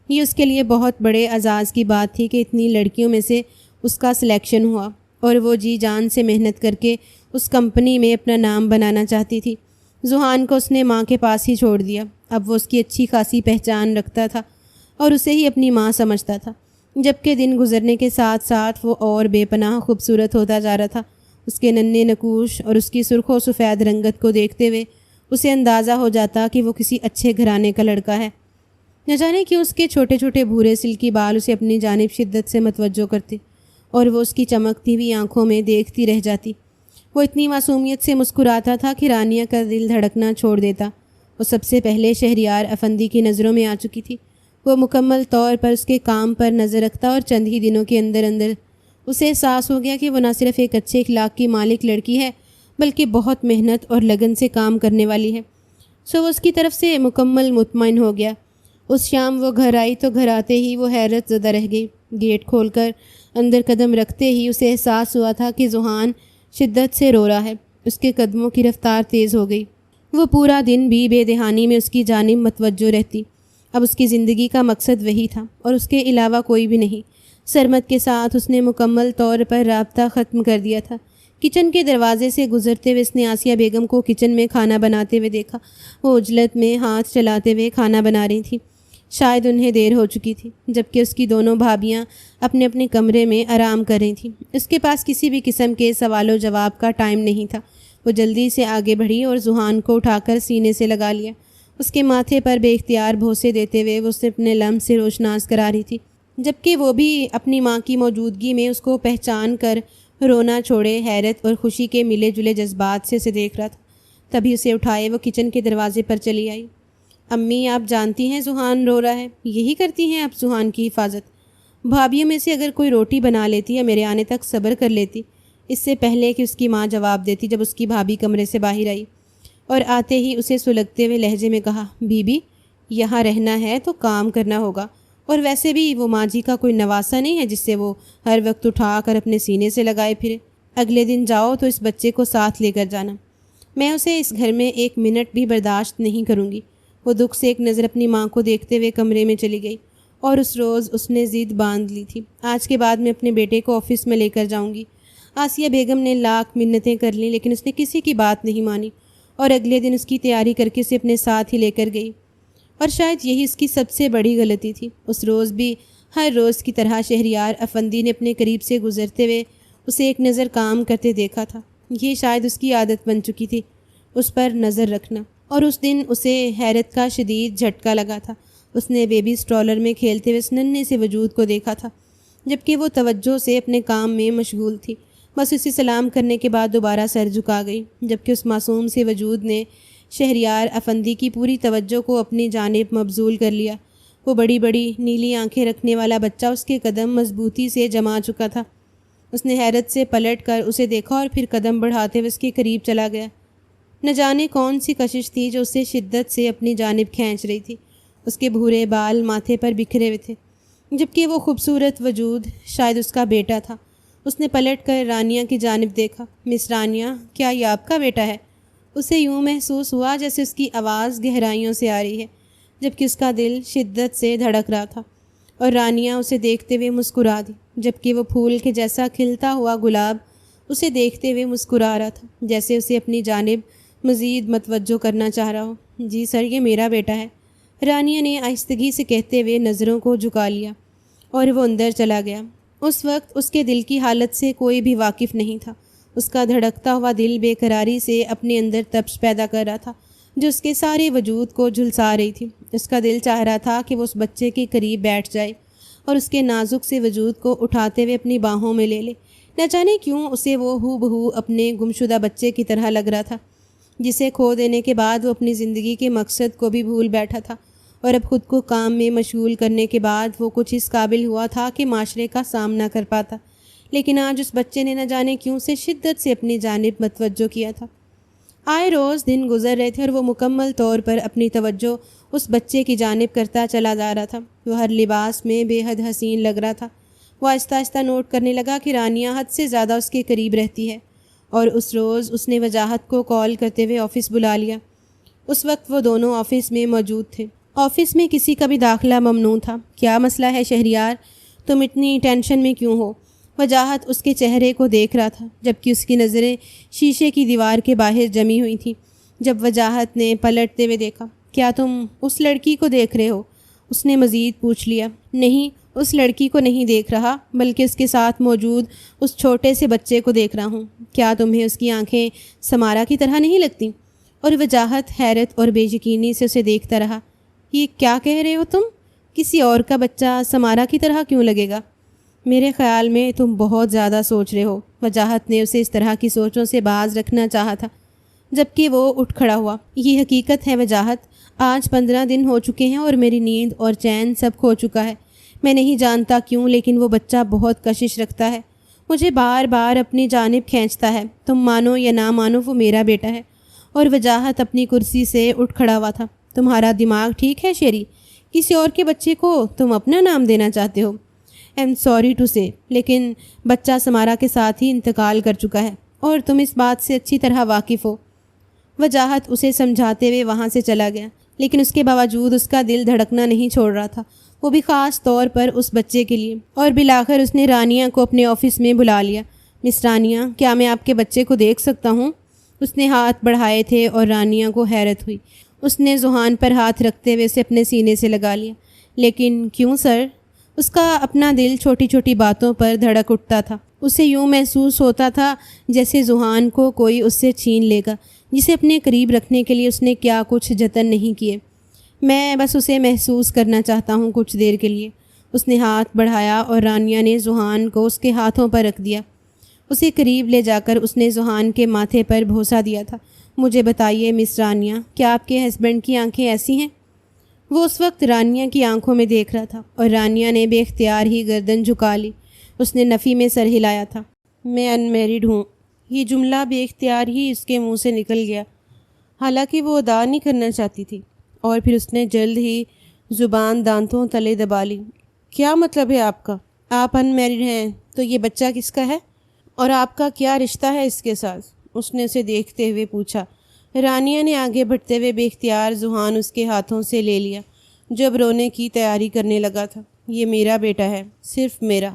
یہ اس کے لیے بہت بڑے اعزاز کی بات تھی کہ اتنی لڑکیوں میں سے اس کا سلیکشن ہوا، اور وہ جی جان سے محنت کر کے اس کمپنی میں اپنا نام بنانا چاہتی تھی۔ ذوحان کو اس نے ماں کے پاس ہی چھوڑ دیا۔ اب وہ اس کی اچھی خاصی پہچان رکھتا تھا اور اسے ہی اپنی ماں سمجھتا تھا، جبکہ دن گزرنے کے ساتھ ساتھ وہ اور بے پناہ خوبصورت ہوتا جا رہا تھا۔ اس کے ننھے نقوش اور اس کی سرخ و سفید رنگت کو دیکھتے ہوئے اسے اندازہ ہو جاتا کہ وہ کسی اچھے گھرانے کا لڑکا ہے۔ نہ جانے کیوں اس کے چھوٹے چھوٹے بھورے سلکی بال اسے اپنی جانب شدت سے متوجہ کرتے اور وہ اس کی چمکتی ہوئی آنکھوں میں دیکھتی رہ جاتی۔ وہ اتنی معصومیت سے مسکراتا تھا کہ رانیہ کا دل دھڑکنا چھوڑ دیتا۔ وہ سب سے پہلے شہریار افندی کی نظروں میں آ چکی تھی۔ وہ مکمل طور پر اس کے کام پر نظر رکھتا اور چند ہی دنوں کے اندر اندر اسے احساس ہو گیا کہ وہ نہ صرف ایک اچھے اخلاق کی مالک لڑکی ہے بلکہ بہت محنت اور لگن سے کام کرنے والی ہے۔ وہ اس کی طرف سے مکمل مطمئن ہو گیا۔ اس شام وہ گھر آئی تو گھر آتے ہی وہ حیرت زدہ رہ گئی۔ گیٹ کھول کر اندر قدم رکھتے ہی اسے احساس ہوا تھا کہ ذوحان شدت سے رو رہا ہے۔ اس کے قدموں کی رفتار تیز ہو گئی۔ وہ پورا دن بھی بے دہانی میں اس کی جانب متوجہ رہتی۔ اب اس کی زندگی کا مقصد وہی تھا اور اس کے علاوہ کوئی بھی نہیں۔ سرمد کے ساتھ اس نے مکمل طور پر رابطہ ختم کر دیا تھا۔ کچن کے دروازے سے گزرتے ہوئے اس نے آسیہ بیگم کو کچن میں کھانا بناتے ہوئے دیکھا۔ وہ عجلت میں ہاتھ چلاتے ہوئے کھانا بنا رہی تھیں۔ شاید انہیں دیر ہو چکی تھی، جبکہ اس کی دونوں بھابیاں اپنے اپنے کمرے میں آرام کر رہی تھیں۔ اس کے پاس کسی بھی قسم کے سوال و جواب کا ٹائم نہیں تھا۔ وہ جلدی سے آگے بڑھی اور ذوحان کو اٹھا کر سینے سے لگا لیا۔ اس کے ماتھے پر بے اختیار بوسے دیتے ہوئے وہ اسے اپنے لمس سے روشناس کرا رہی تھی، جبکہ وہ بھی اپنی ماں کی موجودگی میں اس کو پہچان کر رونا چھوڑے حیرت اور خوشی کے ملے جلے جذبات سے اسے دیکھ رہا تھا۔ تبھی اسے اٹھائے وہ کچن کے دروازے پر چلی آئی۔ امی، آپ جانتی ہیں ذوحان رو رہا ہے، یہی کرتی ہیں آپ ذوحان کی حفاظت؟ بھابھیوں میں سے اگر کوئی روٹی بنا لیتی یا میرے آنے تک صبر کر لیتی، اس سے پہلے کہ اس کی ماں جواب دیتی، جب اس کی بھابھی کمرے سے باہر آئی اور آتے ہی اسے سلگتے ہوئے لہجے میں کہا، بی بی یہاں رہنا ہے تو کام کرنا ہوگا، اور ویسے بھی وہ ماں جی کا کوئی نواسا نہیں ہے جس سے وہ ہر وقت اٹھا کر اپنے سینے سے لگائے پھرے۔ اگلے دن جاؤ تو اس بچے کو ساتھ لے کر جانا، میں اسے اس گھر میں ایک منٹ بھی برداشت نہیں کروں گی۔ وہ دکھ سے ایک نظر اپنی ماں کو دیکھتے ہوئے کمرے میں چلی گئی، اور اس روز اس نے ضد باندھ لی تھی، آج کے بعد میں اپنے بیٹے کو آفس میں لے کر جاؤں گی۔ آسیہ بیگم نے لاکھ منتیں کر لیں لیکن اس نے کسی کی بات نہیں مانی، اور اگلے دن اس کی تیاری کر کے اسے اپنے ساتھ ہی لے کر گئی۔ اور شاید یہی اس کی سب سے بڑی غلطی تھی۔ اس روز بھی ہر روز کی طرح شہریار افندی نے اپنے قریب سے گزرتے ہوئے اسے ایک نظر کام کرتے دیکھا تھا۔ یہ شاید اس کی عادت بن چکی تھی، اس پر نظر رکھنا، اور اس دن اسے حیرت کا شدید جھٹکا لگا تھا۔ اس نے بیبی اسٹرالر میں کھیلتے ہوئے اس ننھے سے وجود کو دیکھا تھا، جبکہ وہ توجہ سے اپنے کام میں مشغول تھی۔ بس اسے سلام کرنے کے بعد دوبارہ سر جھکا گئی، جبکہ اس معصوم سے وجود نے شہریار افندی کی پوری توجہ کو اپنی جانب مبذول کر لیا۔ وہ بڑی بڑی نیلی آنکھیں رکھنے والا بچہ اس کے قدم مضبوطی سے جما چکا تھا۔ اس نے حیرت سے پلٹ کر اسے دیکھا اور پھر قدم بڑھاتے ہوئے اس کے قریب چلا گیا۔ نہ جانے کون سی کشش تھی جو اسے شدت سے اپنی جانب کھینچ رہی تھی۔ اس کے بھورے بال ماتھے پر بکھرے ہوئے تھے، جبکہ وہ خوبصورت وجود شاید اس کا بیٹا تھا۔ اس نے پلٹ کر رانیہ کی جانب دیکھا۔ مس رانیہ، کیا یہ آپ کا بیٹا ہے؟ اسے یوں محسوس ہوا جیسے اس کی آواز گہرائیوں سے آ رہی ہے، جبکہ اس کا دل شدت سے دھڑک رہا تھا، اور رانیہ اسے دیکھتے ہوئے مسکرا دی، جبکہ وہ پھول کے جیسا کھلتا ہوا گلاب اسے دیکھتے ہوئے مسکرا رہا تھا، جیسے اسے اپنی جانب مزید متوجہ کرنا چاہ رہا ہو۔ جی سر، یہ میرا بیٹا ہے، رانیہ نے آہستگی سے کہتے ہوئے نظروں کو جھکا لیا، اور وہ اندر چلا گیا۔ اس وقت اس کے دل کی حالت سے کوئی بھی واقف نہیں تھا۔ اس کا دھڑکتا ہوا دل بے قراری سے اپنے اندر تپش پیدا کر رہا تھا جو اس کے سارے وجود کو جھلسا رہی تھی۔ اس کا دل چاہ رہا تھا کہ وہ اس بچے کے قریب بیٹھ جائے اور اس کے نازک سے وجود کو اٹھاتے ہوئے اپنی باہوں میں لے لے۔ نہ جانے کیوں اسے وہ ہو بہو اپنے گمشدہ بچے کی طرح لگ رہا تھا، جسے کھو دینے کے بعد وہ اپنی زندگی کے مقصد کو بھی بھول بیٹھا تھا، اور اب خود کو کام میں مشغول کرنے کے بعد وہ کچھ اس قابل ہوا تھا کہ معاشرے کا سامنا کر پاتا۔ لیکن آج اس بچے نے نہ جانے کیوں سے شدت سے اپنی جانب متوجہ کیا تھا۔ آئے روز دن گزر رہے تھے اور وہ مکمل طور پر اپنی توجہ اس بچے کی جانب کرتا چلا جا رہا تھا۔ وہ ہر لباس میں بے حد حسین لگ رہا تھا۔ وہ آہستہ آہستہ نوٹ کرنے لگا کہ رانیہ حد سے زیادہ اس کے قریب رہتی ہے، اور اس روز اس نے وجاہت کو کال کرتے ہوئے آفس بلا لیا۔ اس وقت وہ دونوں آفس میں موجود تھے۔ آفس میں کسی کا بھی داخلہ ممنوع تھا۔ کیا مسئلہ ہے شہریار؟ تم اتنی ٹینشن میں کیوں ہو؟ وجاہت اس کے چہرے کو دیکھ رہا تھا، جبکہ اس کی نظریں شیشے کی دیوار کے باہر جمی ہوئی تھیں۔ جب وجاہت نے پلٹتے ہوئے دیکھا، کیا تم اس لڑکی کو دیکھ رہے ہو؟ اس نے مزید پوچھ لیا۔ نہیں، اس لڑکی کو نہیں دیکھ رہا، بلکہ اس کے ساتھ موجود اس چھوٹے سے بچے کو دیکھ رہا ہوں۔ کیا تمہیں اس کی آنکھیں سمارا کی طرح نہیں لگتی؟ اور وجاہت حیرت اور بے یقینی سے اسے دیکھتا رہا۔ یہ کیا کہہ رہے ہو تم؟ کسی اور کا بچہ سمارا کی طرح کیوں لگے گا؟ میرے خیال میں تم بہت زیادہ سوچ رہے ہو۔ وجاہت نے اسے اس طرح کی سوچوں سے باز رکھنا چاہا تھا، جبکہ وہ اٹھ کھڑا ہوا۔ یہ حقیقت ہے وجاہت، آج 15 دن ہو چکے ہیں اور میری نیند اور چین سب کھو چکا ہے۔ میں نہیں جانتا کیوں، لیکن وہ بچہ بہت کشش رکھتا ہے، مجھے بار بار اپنی جانب کھینچتا ہے۔ تم مانو یا نہ مانو وہ میرا بیٹا ہے۔ اور وجاہت اپنی کرسی سے اٹھ کھڑا ہوا تھا۔ تمہارا دماغ ٹھیک ہے شیری؟ کسی اور کے بچے کو تم اپنا نام دینا چاہتے ہو؟ آئی ایم سوری ٹو سے، لیکن بچہ سمارا کے ساتھ ہی انتقال کر چکا ہے اور تم اس بات سے اچھی طرح واقف ہو۔ وجاہت اسے سمجھاتے ہوئے وہاں سے چلا گیا، لیکن اس کے باوجود اس کا دل دھڑکنا نہیں چھوڑ رہا تھا، وہ بھی خاص طور پر اس بچے کے لیے۔ اور بالآخر اس نے رانیہ کو اپنے آفس میں بلا لیا۔ مس رانیہ، کیا میں آپ کے بچے کو دیکھ سکتا ہوں؟ اس نے ہاتھ بڑھائے تھے اور رانیہ کو حیرت ہوئی۔ اس نے ذوحان پر ہاتھ رکھتے ہوئے اسے اپنے سینے سے لگا لیا۔ لیکن کیوں سر؟ اس کا اپنا دل چھوٹی چھوٹی باتوں پر دھڑک اٹھتا تھا۔ اسے یوں محسوس ہوتا تھا جیسے ذوحان کو کوئی اس سے چھین لے گا، جسے اپنے قریب رکھنے کے لیے اس نے کیا کچھ جتن نہیں کیے۔ میں بس اسے محسوس کرنا چاہتا ہوں کچھ دیر کے لیے۔ اس نے ہاتھ بڑھایا اور رانیہ نے ذوحان کو اس کے ہاتھوں پر رکھ دیا۔ اسے قریب لے جا کر اس نے ذوحان کے ماتھے پر بوسہ دیا تھا۔ مجھے بتائیے مس رانیہ، کیا آپ کے ہسبینڈ کی آنکھیں ایسی ہیں؟ وہ اس وقت رانیہ کی آنکھوں میں دیکھ رہا تھا اور رانیہ نے بے اختیار ہی گردن جھکا لی۔ اس نے نفی میں سر ہلایا تھا۔ میں ان میریڈ ہوں۔ یہ جملہ بے اختیار ہی اس کے منہ سے نکل گیا، حالانکہ وہ ادا نہیں کرنا چاہتی تھی، اور پھر اس نے جلد ہی زبان دانتوں تلے دبا لی۔ کیا مطلب ہے آپ کا؟ آپ ان میریڈ ہیں تو یہ بچہ کس کا ہے؟ اور آپ کا کیا رشتہ ہے اس کے ساتھ؟ اس نے اسے دیکھتے ہوئے پوچھا۔ رانیہ نے آگے بڑھتے ہوئے بے اختیار ذوحان اس کے ہاتھوں سے لے لیا، جب رونے کی تیاری کرنے لگا تھا۔ یہ میرا بیٹا ہے، صرف میرا۔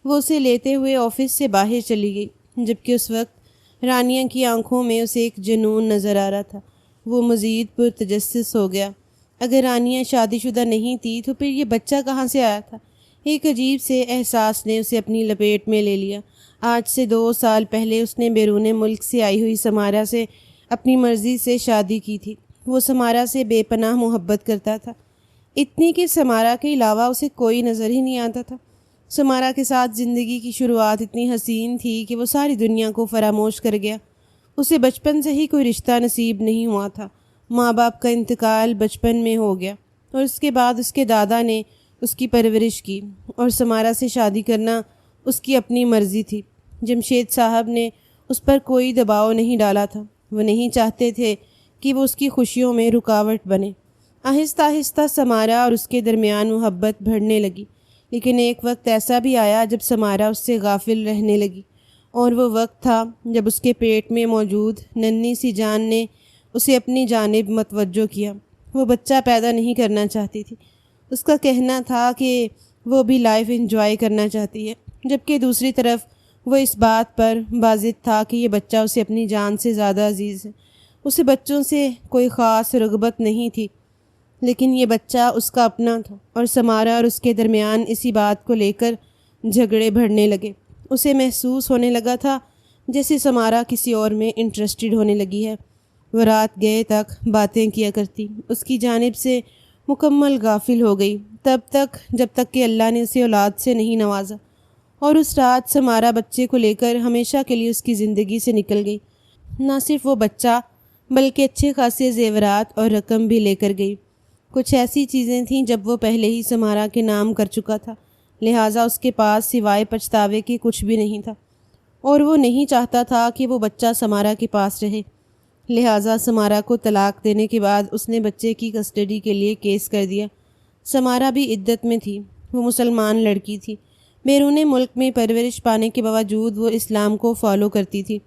وہ اسے لیتے ہوئے آفس سے باہر چلی گئی، جبکہ اس وقت رانیہ کی آنکھوں میں اسے ایک جنون نظر آ رہا تھا۔ وہ مزید پرتجسس ہو گیا۔ اگر رانیہ شادی شدہ نہیں تھی تو پھر یہ بچہ کہاں سے آیا تھا؟ ایک عجیب سے احساس نے اسے اپنی لپیٹ میں لے لیا۔ آج سے 2 سال پہلے اس نے بیرون ملک سے آئی ہوئی سمارا سے اپنی مرضی سے شادی کی تھی۔ وہ سمارا سے بے پناہ محبت کرتا تھا، اتنی کہ سمارا کے علاوہ اسے کوئی نظر ہی نہیں آتا تھا۔ سمارا کے ساتھ زندگی کی شروعات اتنی حسین تھی کہ وہ ساری دنیا کو فراموش کر گیا۔ اسے بچپن سے ہی کوئی رشتہ نصیب نہیں ہوا تھا۔ ماں باپ کا انتقال بچپن میں ہو گیا اور اس کے بعد اس کے دادا نے اس کی پرورش کی، اور سمارا سے شادی کرنا اس کی اپنی مرضی تھی۔ جمشید صاحب نے اس پر کوئی دباؤ نہیں ڈالا تھا۔ وہ نہیں چاہتے تھے کہ وہ اس کی خوشیوں میں رکاوٹ بنے۔ آہستہ آہستہ سمارا اور اس کے درمیان محبت بڑھنے لگی، لیکن ایک وقت ایسا بھی آیا جب سمارا اس سے غافل رہنے لگی، اور وہ وقت تھا جب اس کے پیٹ میں موجود ننھی سی جان نے اسے اپنی جانب متوجہ کیا۔ وہ بچہ پیدا نہیں کرنا چاہتی تھی۔ اس کا کہنا تھا کہ وہ بھی لائف انجوائے کرنا چاہتی ہے، جبکہ دوسری طرف وہ اس بات پر بازد تھا کہ یہ بچہ اسے اپنی جان سے زیادہ عزیز ہے۔ اسے بچوں سے کوئی خاص رغبت نہیں تھی، لیکن یہ بچہ اس کا اپنا تھا، اور سمارا اور اس کے درمیان اسی بات کو لے کر جھگڑے بڑھنے لگے۔ اسے محسوس ہونے لگا تھا جیسے سمارا کسی اور میں انٹرسٹڈ ہونے لگی ہے۔ وہ رات گئے تک باتیں کیا کرتی، اس کی جانب سے مکمل غافل ہو گئی، تب تک جب تک کہ اللہ نے اسے اولاد سے نہیں نوازا، اور اس رات سمارا بچے کو لے کر ہمیشہ کے لیے اس کی زندگی سے نکل گئی۔ نہ صرف وہ بچہ بلکہ اچھے خاصے زیورات اور رقم بھی لے کر گئی۔ کچھ ایسی چیزیں تھیں جب وہ پہلے ہی سمارا کے نام کر چکا تھا، لہٰذا اس کے پاس سوائے پچھتاوے کے کچھ بھی نہیں تھا، اور وہ نہیں چاہتا تھا کہ وہ بچہ سمارا کے پاس رہے۔ لہٰذا سمارا کو طلاق دینے کے بعد اس نے بچے کی کسٹڈی کے لیے کیس کر دیا۔ سمارا بھی عدت میں تھی۔ وہ مسلمان لڑکی تھی۔ بیرون ملک میں پرورش پانے کے باوجود وہ اسلام کو فالو کرتی تھی،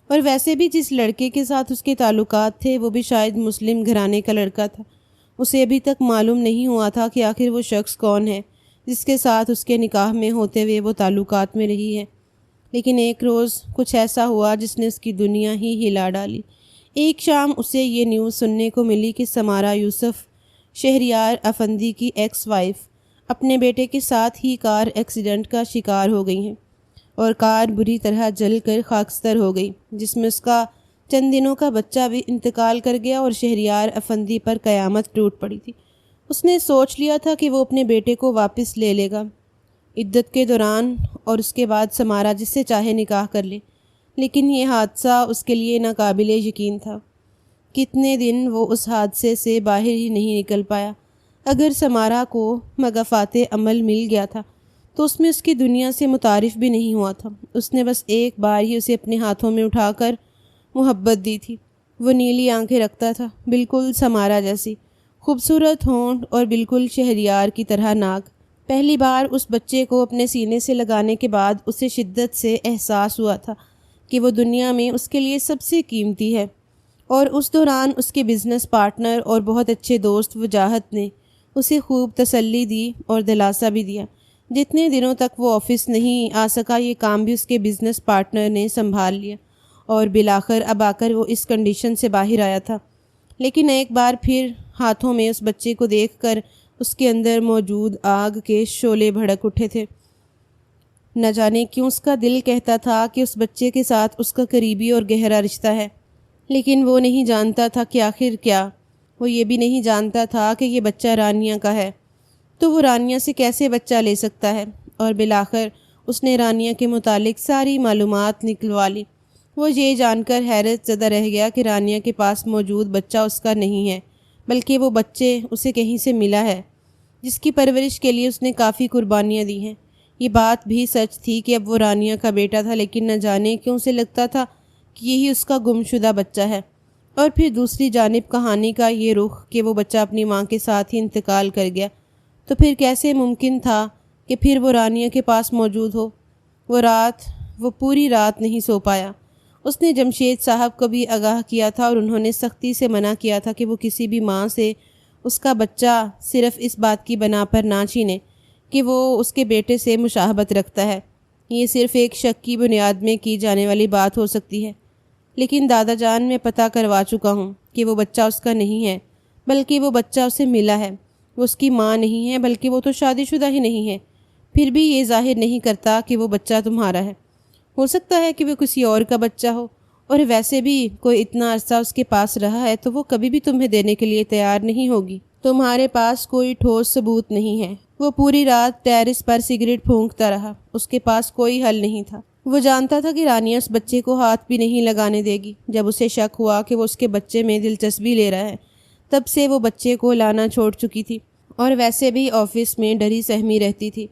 اور ویسے بھی جس لڑکے کے ساتھ اس کے تعلقات تھے وہ بھی شاید مسلم گھرانے کا لڑکا تھا۔ اسے ابھی تک معلوم نہیں ہوا تھا کہ آخر وہ شخص کون ہے جس کے ساتھ اس کے نکاح میں ہوتے ہوئے وہ تعلقات میں رہی ہے۔ لیکن ایک روز کچھ ایسا ہوا جس نے اس کی دنیا ہی ہلا ڈالی۔ ایک شام اسے یہ نیوز سننے کو ملی کہ سمارا یوسف شہریار افندی کی ایکس وائف اپنے بیٹے کے ساتھ ہی کار ایکسیڈنٹ کا شکار ہو گئی ہیں، اور کار بری طرح جل کر خاکستر ہو گئی، جس میں اس کا چند دنوں کا بچہ بھی انتقال کر گیا، اور شہریار افندی پر قیامت ٹوٹ پڑی تھی۔ اس نے سوچ لیا تھا کہ وہ اپنے بیٹے کو واپس لے لے گا عدت کے دوران، اور اس کے بعد سمارا جس سے چاہے نکاح کر لے، لیکن یہ حادثہ اس کے لیے ناقابل یقین تھا۔ کتنے دن وہ اس حادثے سے باہر ہی نہیں نکل پایا۔ اگر سمارا کو مغافات عمل مل گیا تھا تو اس میں اس کی دنیا سے متعارف بھی نہیں ہوا تھا۔ اس نے بس ایک بار ہی اسے اپنے ہاتھوں میں اٹھا کر محبت دی تھی۔ وہ نیلی آنکھیں رکھتا تھا، بالکل سمارا جیسی، خوبصورت ہونٹ اور بالکل شہریار کی طرح ناک۔ پہلی بار اس بچے کو اپنے سینے سے لگانے کے بعد اسے شدت سے احساس ہوا تھا کہ وہ دنیا میں اس کے لیے سب سے قیمتی ہے، اور اس دوران اس کے بزنس پارٹنر اور بہت اچھے دوست وجاہت نے اسے خوب تسلی دی اور دلاسا بھی دیا۔ جتنے دنوں تک وہ آفس نہیں آ سکا یہ کام بھی اس کے بزنس پارٹنر نے سنبھال لیا، اور بالآخر اب آ کر وہ اس کنڈیشن سے باہر آیا تھا۔ لیکن ایک بار پھر ہاتھوں میں اس بچے کو دیکھ کر اس کے اندر موجود آگ کے شعلے بھڑک اٹھے تھے۔ نہ جانے کیوں اس کا دل کہتا تھا کہ اس بچے کے ساتھ اس کا قریبی اور گہرا رشتہ ہے، لیکن وہ نہیں جانتا تھا کہ آخر کیا۔ وہ یہ بھی نہیں جانتا تھا کہ یہ بچہ رانیہ کا ہے، تو وہ رانیہ سے کیسے بچہ لے سکتا ہے؟ اور بالآخر اس نے رانیہ کے متعلق ساری معلومات نکلوا لی۔ وہ یہ جان کر حیرت زدہ رہ گیا کہ رانیہ کے پاس موجود بچہ اس کا نہیں ہے، بلکہ وہ بچے اسے کہیں سے ملا ہے، جس کی پرورش کے لیے اس نے کافی قربانیاں دی ہیں۔ یہ بات بھی سچ تھی کہ اب وہ رانیہ کا بیٹا تھا، لیکن نہ جانے کیوں اسے لگتا تھا کہ یہی اس کا گمشدہ بچہ ہے۔ اور پھر دوسری جانب کہانی کا یہ رخ کہ وہ بچہ اپنی ماں کے ساتھ ہی انتقال کر گیا، تو پھر کیسے ممکن تھا کہ پھر وہ رانیہ کے پاس موجود ہو؟ وہ پوری رات نہیں سو پایا۔ اس نے جمشید صاحب کو بھی آگاہ کیا تھا، اور انہوں نے سختی سے منع کیا تھا کہ وہ کسی بھی ماں سے اس کا بچہ صرف اس بات کی بنا پر نہ چھینے کہ وہ اس کے بیٹے سے مشابہت رکھتا ہے۔ یہ صرف ایک شک کی بنیاد میں کی جانے والی بات ہو سکتی ہے، لیکن دادا جان میں پتہ کروا چکا ہوں کہ وہ بچہ اس کا نہیں ہے، بلکہ وہ بچہ اسے ملا ہے۔ وہ اس کی ماں نہیں ہے، بلکہ وہ تو شادی شدہ ہی نہیں ہے، پھر بھی یہ ظاہر نہیں کرتا کہ وہ بچہ تمہارا ہے۔ ہو سکتا ہے کہ وہ کسی اور کا بچہ ہو، اور ویسے بھی کوئی اتنا عرصہ اس کے پاس رہا ہے تو وہ کبھی بھی تمہیں دینے کے لیے تیار نہیں ہوگی۔ تمہارے پاس کوئی ٹھوس ثبوت نہیں ہے۔ وہ پوری رات ٹیرس پر سگریٹ پھونکتا رہا۔ اس کے پاس کوئی حل نہیں تھا۔ وہ جانتا تھا کہ رانیہ اس بچے کو ہاتھ بھی نہیں لگانے دے گی۔ جب اسے شک ہوا کہ وہ اس کے بچے میں دلچسپی لے رہا ہے، تب سے وہ بچے کو لانا چھوڑ چکی تھی، اور ویسے بھی آفس میں ڈری سہمی رہتی تھی۔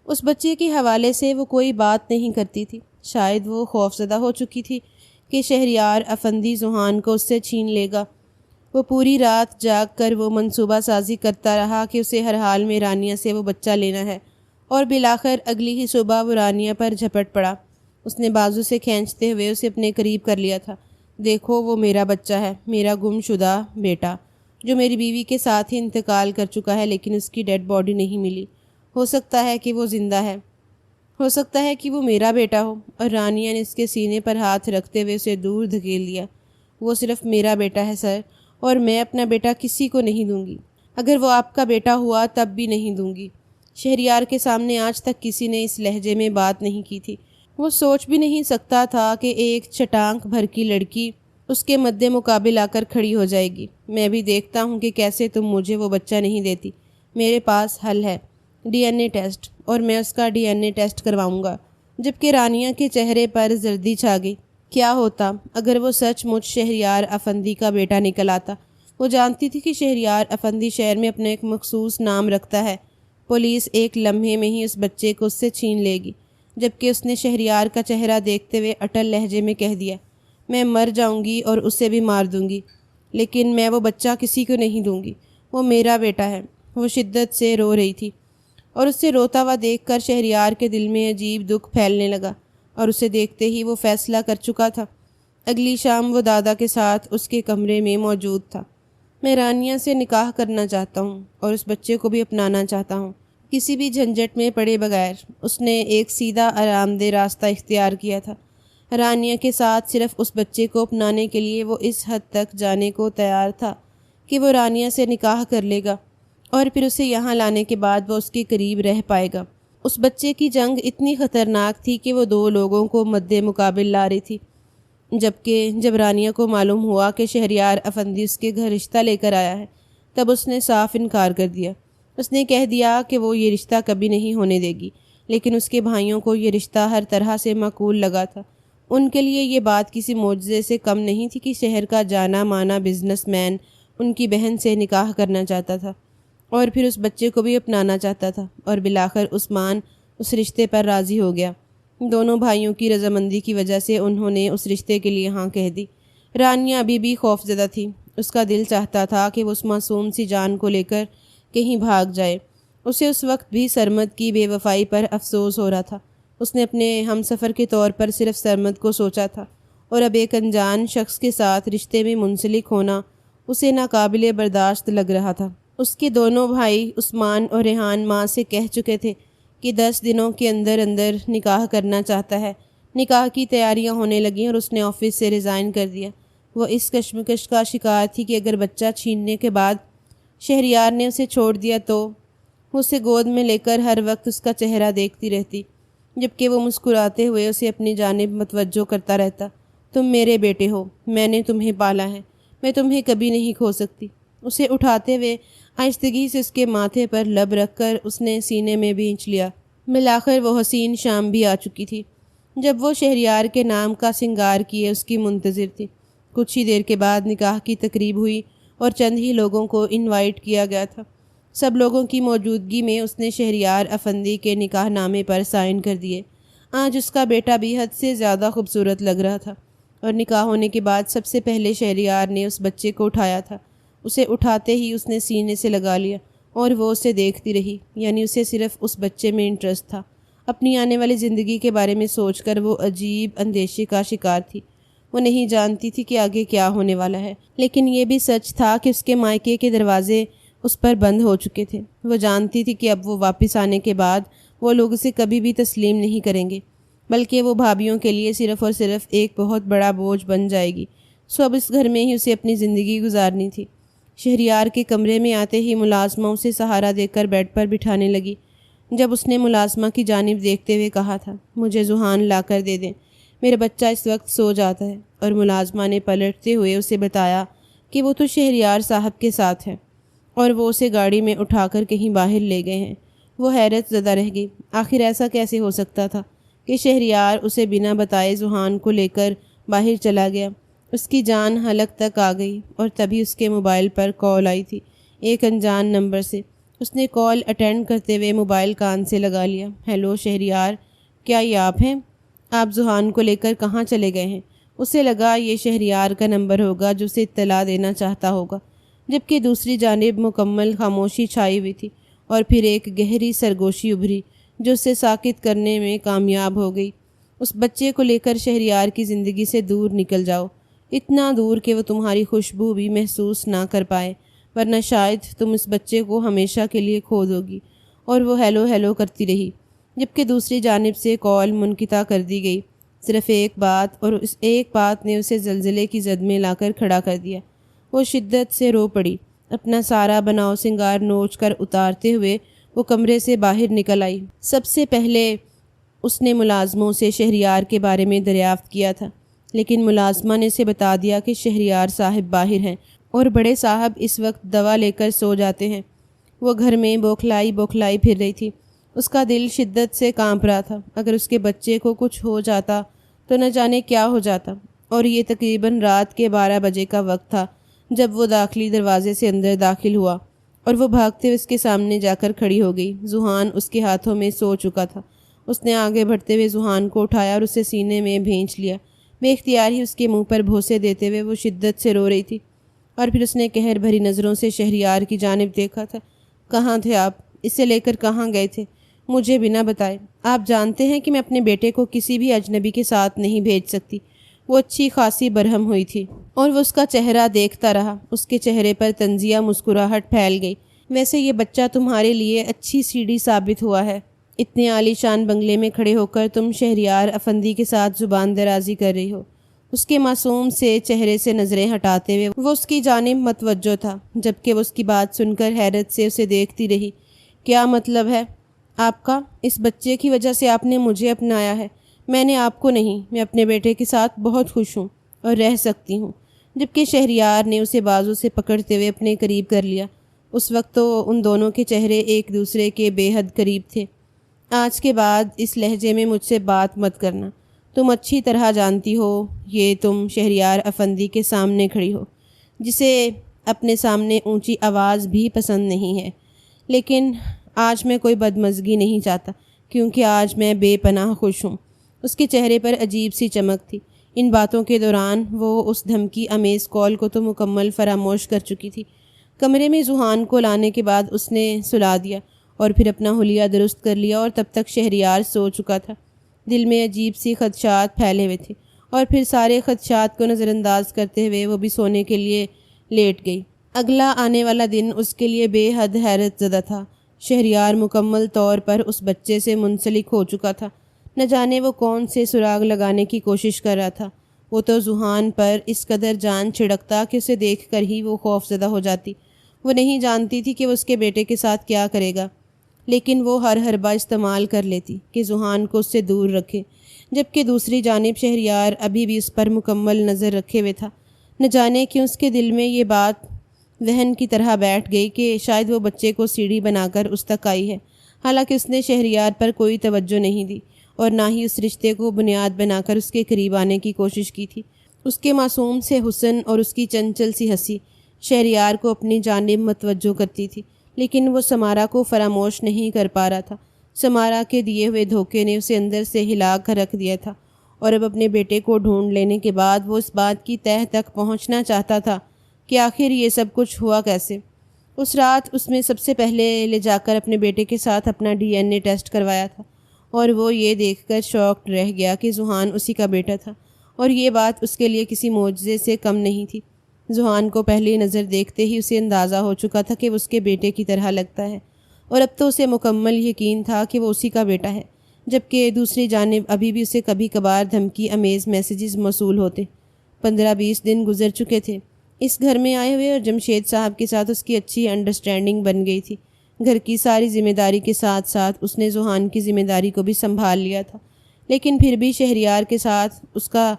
اس بچے کے حوالے سے وہ کوئی بات نہیں کرتی تھی۔ شاید وہ خوفزدہ ہو چکی تھی کہ شہریار افندی ذوحان کو اس سے چھین لے گا۔ وہ پوری رات جاگ کر وہ منصوبہ سازی کرتا رہا کہ اسے ہر حال میں رانیہ سے وہ بچہ لینا ہے، اور بالآخر اگلی ہی صبح وہ رانیہ پر جھپٹ پڑا۔ اس نے بازو سے کھینچتے ہوئے اسے اپنے قریب کر لیا تھا۔ دیکھو، وہ میرا بچہ ہے، میرا گم شدہ بیٹا، جو میری بیوی کے ساتھ ہی انتقال کر چکا ہے، لیکن اس کی ڈیڈ باڈی نہیں ملی۔ ہو سکتا ہے کہ وہ زندہ ہے، ہو سکتا ہے کہ وہ میرا بیٹا ہو۔ اور رانیہ نے اس کے سینے پر ہاتھ رکھتے ہوئے اسے دور دھکیل دیا۔ وہ صرف میرا بیٹا ہے سر، اور میں اپنا بیٹا کسی کو نہیں دوں گی۔ اگر وہ آپ کا بیٹا ہوا تب بھی نہیں دوں گی۔ شہریار کے سامنے آج تک کسی نے اس لہجے میں بات نہیں کی تھی۔ وہ سوچ بھی نہیں سکتا تھا کہ ایک چٹانک بھر کی لڑکی اس کے مد مقابل آ کر کھڑی ہو جائے گی۔ میں بھی دیکھتا ہوں کہ کیسے تم مجھے وہ بچہ نہیں دیتی۔ میرے پاس حل ہے، ڈی این اے ٹیسٹ، اور میں اس کا ڈی این اے ٹیسٹ کرواؤں گا۔ جبکہ رانیہ کے چہرے پر زردی چھا گئی۔ کیا ہوتا اگر وہ سچ مچ شہریار افندی کا بیٹا نکل آتا؟ وہ جانتی تھی کہ شہریار افندی شہر میں اپنا ایک مخصوص نام رکھتا ہے۔ پولیس ایک لمحے میں ہی اس بچے کو اس سے چھین لے گی۔ جبکہ اس نے شہریار کا چہرہ دیکھتے ہوئے اٹل لہجے میں کہہ دیا، میں مر جاؤں گی اور اسے بھی مار دوں گی، لیکن میں وہ بچہ کسی کو نہیں دوں گی۔ وہ میرا بیٹا ہے۔ وہ شدت سے رو رہی تھی، اور اسے روتا ہوا دیکھ کر شہریار کے دل میں عجیب دکھ پھیلنے لگا، اور اسے دیکھتے ہی وہ فیصلہ کر چکا تھا۔ اگلی شام وہ دادا کے ساتھ اس کے کمرے میں موجود تھا۔ میں رانیہ سے نکاح کرنا چاہتا ہوں، اور اس بچے کو بھی اپنانا چاہتا ہوں، کسی بھی جھنجٹ میں پڑے بغیر۔ اس نے ایک سیدھا آرام دہ راستہ اختیار کیا تھا۔ رانیہ کے ساتھ صرف اس بچے کو اپنانے کے لیے وہ اس حد تک جانے کو تیار تھا کہ وہ رانیہ سے نکاح کر لے گا، اور پھر اسے یہاں لانے کے بعد وہ اس کے قریب رہ پائے گا۔ اس بچے کی جنگ اتنی خطرناک تھی کہ وہ دو لوگوں کو مد مقابل لا رہی تھی۔ جب رانیہ کو معلوم ہوا کہ شہریار افندی اس کے گھر رشتہ لے کر آیا ہے، تب اس نے صاف انکار کر دیا۔ اس نے کہہ دیا کہ وہ یہ رشتہ کبھی نہیں ہونے دے گی، لیکن اس کے بھائیوں کو یہ رشتہ ہر طرح سے معقول لگا تھا۔ ان کے لیے یہ بات کسی معجزے سے کم نہیں تھی کہ شہر کا جانا مانا بزنس مین ان کی بہن سے نکاح کرنا چاہتا تھا اور پھر اس بچے کو بھی اپنانا چاہتا تھا، اور بالآخر عثمان اس رشتے پر راضی ہو گیا۔ دونوں بھائیوں کی رضامندی کی وجہ سے انہوں نے اس رشتے کے لیے ہاں کہہ دی۔ رانیہ ابھی بھی خوفزدہ تھی۔ اس کا دل چاہتا تھا کہ وہ اس معصوم سی جان کو لے کر کہیں بھاگ جائے۔ اسے اس وقت بھی سرمد کی بے وفائی پر افسوس ہو رہا تھا۔ اس نے اپنے ہم سفر کے طور پر صرف سرمد کو سوچا تھا، اور اب ایک انجان شخص کے ساتھ رشتے میں منسلک ہونا اسے ناقابل برداشت لگ رہا تھا۔ اس کے دونوں بھائی عثمان اور ریحان ماں سے کہہ چکے تھے کہ 10 دنوں کے اندر اندر نکاح کرنا چاہتا ہے۔ نکاح کی تیاریاں ہونے لگیں اور اس نے آفس سے ریزائن کر دیا۔ وہ اس کشمکش کا شکار تھی کہ اگر بچہ چھیننے کے بعد شہریار نے اسے چھوڑ دیا تو وہ اسے گود میں لے کر ہر وقت اس کا چہرہ دیکھتی رہتی، جبکہ وہ مسکراتے ہوئے اسے اپنی جانب متوجہ کرتا رہتا۔ تم میرے بیٹے ہو، میں نے تمہیں پالا ہے، میں تمہیں کبھی نہیں کھو سکتی۔ اسے اٹھاتے ہوئے آہستگی سے اس کے ماتھے پر لب رکھ کر اس نے سینے میں بھینچ لیا۔ بالآخر وہ حسین شام بھی آ چکی تھی جب وہ شہریار کے نام کا سنگار کیے اس کی منتظر تھی۔ کچھ ہی دیر کے بعد نکاح کی تقریب ہوئی اور چند ہی لوگوں کو انوائٹ کیا گیا تھا۔ سب لوگوں کی موجودگی میں اس نے شہریار افندی کے نکاح نامے پر سائن کر دیے۔ آج اس کا بیٹا بھی حد سے زیادہ خوبصورت لگ رہا تھا، اور نکاح ہونے کے بعد سب سے پہلے شہریار نے اس بچے کو اٹھایا تھا۔ اسے اٹھاتے ہی اس نے سینے سے لگا لیا اور وہ اسے دیکھتی رہی، یعنی اسے صرف اس بچے میں انٹرسٹ تھا۔ اپنی آنے والی زندگی کے بارے میں سوچ کر وہ عجیب اندیشے کا شکار تھی۔ وہ نہیں جانتی تھی کہ آگے کیا ہونے والا ہے، لیکن یہ بھی سچ تھا کہ اس کے مائکے کے دروازے اس پر بند ہو چکے تھے۔ وہ جانتی تھی کہ اب وہ واپس آنے کے بعد وہ لوگ اسے کبھی بھی تسلیم نہیں کریں گے، بلکہ وہ بھابھیوں کے لیے صرف اور صرف ایک بہت بڑا بوجھ بن جائے گی۔ اب اس گھر میں ہی اسے اپنی زندگی گزارنی تھی۔ شہریار کے کمرے میں آتے ہی ملازمہ اسے سہارا دے کر بیڈ پر بٹھانے لگی۔ جب اس نے ملازمہ کی جانب دیکھتے ہوئے کہا تھا، مجھے ذوحان لا کر دے دیں، میرا بچہ اس وقت سو جاتا ہے، اور ملازمہ نے پلٹتے ہوئے اسے بتایا کہ وہ تو شہریار صاحب کے ساتھ ہے اور وہ اسے گاڑی میں اٹھا کر کہیں باہر لے گئے ہیں۔ وہ حیرت زدہ رہ گئی۔ آخر ایسا کیسے ہو سکتا تھا کہ شہریار اسے بنا بتائے ذوحان کو لے کر باہر چلا گیا؟ اس کی جان حلق تک آ گئی، اور تبھی اس کے موبائل پر کال آئی تھی، ایک انجان نمبر سے۔ اس نے کال اٹینڈ کرتے ہوئے موبائل کان سے لگا لیا۔ ہیلو شہریار، کیا یہ آپ ہیں؟ آپ ذوحان کو لے کر کہاں چلے گئے ہیں؟ اسے لگا یہ شہریار کا نمبر ہوگا جو اسے اطلاع دینا چاہتا ہوگا، جبکہ دوسری جانب مکمل خاموشی چھائی ہوئی تھی، اور پھر ایک گہری سرگوشی ابھری جو اسے ساکت کرنے میں کامیاب ہو گئی۔ اس بچے کو لے کر شہریار کی زندگی سے دور نکل جاؤ، اتنا دور کہ وہ تمہاری خوشبو بھی محسوس نہ کر پائے، ورنہ شاید تم اس بچے کو ہمیشہ کے لیے کھو دو گی۔ اور وہ ہیلو ہیلو کرتی رہی، جبکہ دوسری جانب سے کال منقطع کر دی گئی۔ صرف ایک بات، اور اس ایک بات نے اسے زلزلے کی زد میں لا کر کھڑا کر دیا۔ وہ شدت سے رو پڑی۔ اپنا سارا بناؤ سنگار نوچ کر اتارتے ہوئے وہ کمرے سے باہر نکل آئی۔ سب سے پہلے اس نے ملازموں سے شہریار کے بارے میں دریافت کیا تھا، لیکن ملازمہ نے اسے بتا دیا کہ شہریار صاحب باہر ہیں اور بڑے صاحب اس وقت دوا لے کر سو جاتے ہیں۔ وہ گھر میں بوکھلائی پھر رہی تھی۔ اس کا دل شدت سے کانپ رہا تھا۔ اگر اس کے بچے کو کچھ ہو جاتا تو نہ جانے کیا ہو جاتا، اور یہ تقریباً رات کے 12 بجے کا وقت تھا جب وہ داخلی دروازے سے اندر داخل ہوا، اور وہ بھاگتے ہوئے اس کے سامنے جا کر کھڑی ہو گئی۔ ذوحان اس کے ہاتھوں میں سو چکا تھا۔ اس نے آگے بڑھتے ہوئے ذوحان کو اٹھایا اور اسے سینے میں بھینچ لیا۔ بے اختیار ہی اس کے منہ پر بھوسے دیتے ہوئے وہ شدت سے رو رہی تھی، اور پھر اس نے قہر بھری نظروں سے شہریار کی جانب دیکھا تھا۔ کہاں تھے آپ؟ اسے لے کر کہاں گئے تھے؟ مجھے بنا بتائے۔ آپ جانتے ہیں کہ میں اپنے بیٹے کو کسی بھی اجنبی کے ساتھ نہیں بھیج سکتی۔ وہ اچھی خاصی برہم ہوئی تھی، اور وہ اس کا چہرہ دیکھتا رہا۔ اس کے چہرے پر طنزیہ مسکراہٹ پھیل گئی۔ ویسے یہ بچہ تمہارے لیے اچھی سیڑھی ثابت ہوا ہے۔ اتنے عالی شان بنگلے میں کھڑے ہو کر تم شہریار افندی کے ساتھ زبان درازی کر رہی ہو۔ اس کے معصوم سے چہرے سے نظریں ہٹاتے ہوئے وہ اس کی جانب متوجہ تھا، جبکہ وہ اس کی بات سن کر حیرت سے اسے دیکھتی رہی۔ کیا مطلب ہے آپ کا؟ اس بچے کی وجہ سے آپ نے مجھے اپنایا ہے، میں نے آپ کو نہیں۔ میں اپنے بیٹے کے ساتھ بہت خوش ہوں اور رہ سکتی ہوں۔ جبکہ شہریار نے اسے بازو سے پکڑتے ہوئے اپنے قریب کر لیا۔ اس وقت تو ان دونوں کے چہرے ایک دوسرے کے بے حد قریب تھے۔ آج کے بعد اس لہجے میں مجھ سے بات مت کرنا، تم اچھی طرح جانتی ہو یہ تم شہریار افندی کے سامنے کھڑی ہو، جسے اپنے سامنے اونچی آواز بھی پسند نہیں ہے۔ لیکن آج میں کوئی بدمزگی نہیں چاہتا، کیونکہ آج میں بے پناہ خوش ہوں۔ اس کے چہرے پر عجیب سی چمک تھی۔ ان باتوں کے دوران وہ اس دھمکی امیز کال کو تو مکمل فراموش کر چکی تھی۔ کمرے میں ذوحان کو لانے کے بعد اس نے سلا دیا اور پھر اپنا حلیہ درست کر لیا، اور تب تک شہریار سو چکا تھا۔ دل میں عجیب سی خدشات پھیلے ہوئے تھے، اور پھر سارے خدشات کو نظر انداز کرتے ہوئے وہ بھی سونے کے لیے لیٹ گئی۔ اگلا آنے والا دن اس کے لیے بے حد حیرت زدہ تھا۔ شہریار مکمل طور پر اس بچے سے منسلک ہو چکا تھا۔ نہ جانے وہ کون سے سراغ لگانے کی کوشش کر رہا تھا۔ وہ تو ذوحان پر اس قدر جان چھڑکتا کہ اسے دیکھ کر ہی وہ خوف زدہ ہو جاتی۔ وہ نہیں جانتی تھی کہ وہ اس کے بیٹے کے ساتھ کیا کرے گا، لیکن وہ ہر حربہ استعمال کر لیتی کہ ذوحان کو اس سے دور رکھے، جبکہ دوسری جانب شہریار ابھی بھی اس پر مکمل نظر رکھے ہوئے تھا۔ نہ جانے کیوں اس کے دل میں یہ بات وہن کی طرح بیٹھ گئی کہ شاید وہ بچے کو سیڑھی بنا کر اس تک آئی ہے، حالانکہ اس نے شہریار پر کوئی توجہ نہیں دی اور نہ ہی اس رشتے کو بنیاد بنا کر اس کے قریب آنے کی کوشش کی تھی۔ اس کے معصوم سے حسن اور اس کی چنچل سی ہنسی شہریار کو اپنی جانب متوجہ کرتی تھی، لیکن وہ سمارا کو فراموش نہیں کر پا رہا تھا۔ سمارا کے دیے ہوئے دھوکے نے اسے اندر سے ہلا کر رکھ دیا تھا، اور اب اپنے بیٹے کو ڈھونڈ لینے کے بعد وہ اس بات کی تہہ تک پہنچنا چاہتا تھا کہ آخر یہ سب کچھ ہوا کیسے۔ اس رات اس میں سب سے پہلے لے جا کر اپنے بیٹے کے ساتھ اپنا DNA ٹیسٹ کروایا تھا، اور وہ یہ دیکھ کر شاکڈ رہ گیا کہ ذوحان اسی کا بیٹا تھا، اور یہ بات اس کے لیے کسی معجزے سے کم نہیں تھی۔ ذوحان کو پہلی نظر دیکھتے ہی اسے اندازہ ہو چکا تھا کہ وہ اس کے بیٹے کی طرح لگتا ہے، اور اب تو اسے مکمل یقین تھا کہ وہ اسی کا بیٹا ہے، جبکہ دوسری جانب ابھی بھی اسے کبھی کبھار دھمکی امیز میسیجز موصول ہوتے۔ 15-20 دن گزر چکے تھے اس گھر میں آئے ہوئے، اور جمشید صاحب کے ساتھ اس کی اچھی انڈرسٹینڈنگ بن گئی تھی۔ گھر کی ساری ذمہ داری کے ساتھ ساتھ اس نے ذوحان کی ذمہ داری کو بھی سنبھال لیا تھا، لیکن پھر بھی شہریار کے ساتھ اس کا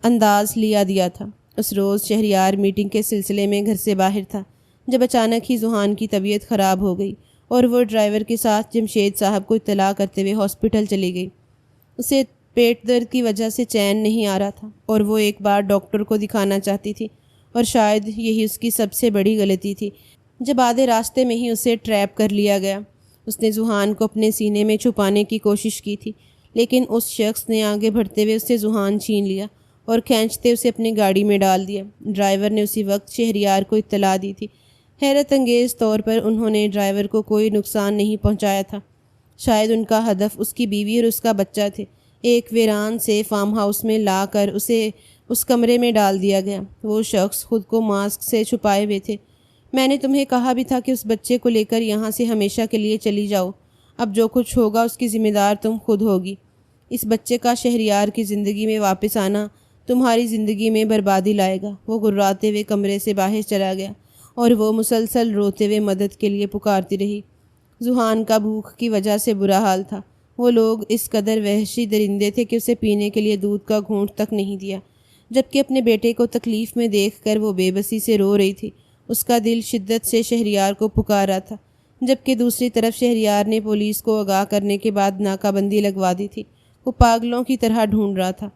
انداز لیا دیا تھا۔ اس روز شہریار میٹنگ کے سلسلے میں گھر سے باہر تھا، جب اچانک ہی ذوحان کی طبیعت خراب ہو گئی اور وہ ڈرائیور کے ساتھ جمشید صاحب کو اطلاع کرتے ہوئے ہاسپٹل چلی گئی۔ اسے پیٹ درد کی وجہ سے چین نہیں آ رہا تھا، اور وہ ایک بار ڈاکٹر کو دکھانا چاہتی تھی، اور شاید یہی اس کی سب سے بڑی غلطی تھی جب آدھے راستے میں ہی اسے ٹریپ کر لیا گیا۔ اس نے ذوحان کو اپنے سینے میں چھپانے کی کوشش کی تھی، لیکن اس شخص نے آگے بڑھتے ہوئے اسے ذوحان چھین لیا اور کھینچتے اسے اپنی گاڑی میں ڈال دیا۔ ڈرائیور نے اسی وقت شہریار کو اطلاع دی تھی۔ حیرت انگیز طور پر انہوں نے ڈرائیور کو کوئی نقصان نہیں پہنچایا تھا۔ شاید ان کا ہدف اس کی بیوی اور اس کا بچہ تھے۔ ایک ویران سے فارم ہاؤس میں لا کر اسے اس کمرے میں ڈال دیا گیا۔ وہ شخص خود کو ماسک سے چھپائے ہوئے تھے۔ میں نے تمہیں کہا بھی تھا کہ اس بچے کو لے کر یہاں سے ہمیشہ کے لیے چلی جاؤ۔ اب جو کچھ ہوگا اس کی ذمہ دار تم خود ہوگی۔ اس بچے کا شہریار کی زندگی میں واپس آنا تمہاری زندگی میں بربادی لائے گا۔ وہ گھراتے ہوئے کمرے سے باہر چلا گیا، اور وہ مسلسل روتے ہوئے مدد کے لیے پکارتی رہی۔ ذوحان کا بھوک کی وجہ سے برا حال تھا۔ وہ لوگ اس قدر وحشی درندے تھے کہ اسے پینے کے لیے دودھ کا گھونٹ تک نہیں دیا، جبکہ اپنے بیٹے کو تکلیف میں دیکھ کر وہ بے بسی سے رو رہی تھی۔ اس کا دل شدت سے شہریار کو پکار رہا تھا، جبکہ دوسری طرف شہریار نے پولیس کو آگاہ کرنے کے بعد ناکہ بندی لگوا دی تھی۔ وہ پاگلوں کی طرح ڈھونڈ رہا تھا۔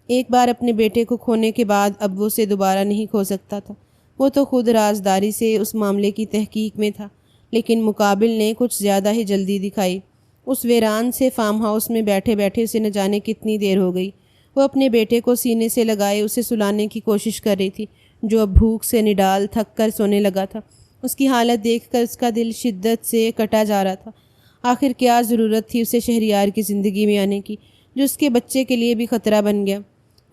ایک بار اپنے بیٹے کو کھونے کے بعد اب وہ اسے دوبارہ نہیں کھو سکتا تھا۔ وہ تو خود رازداری سے اس معاملے کی تحقیق میں تھا، لیکن مقابل نے کچھ زیادہ ہی جلدی دکھائی۔ اس ویران سے فارم ہاؤس میں بیٹھے بیٹھے اسے نہ جانے کتنی دیر ہو گئی۔ وہ اپنے بیٹے کو سینے سے لگائے اسے سلانے کی کوشش کر رہی تھی، جو اب بھوک سے نڈال تھک کر سونے لگا تھا۔ اس کی حالت دیکھ کر اس کا دل شدت سے کٹا جا رہا تھا۔ آخر کیا ضرورت تھی اسے شہریار کی زندگی میں آنے کی، جو اس کے بچے کے لیے بھی خطرہ بن گیا۔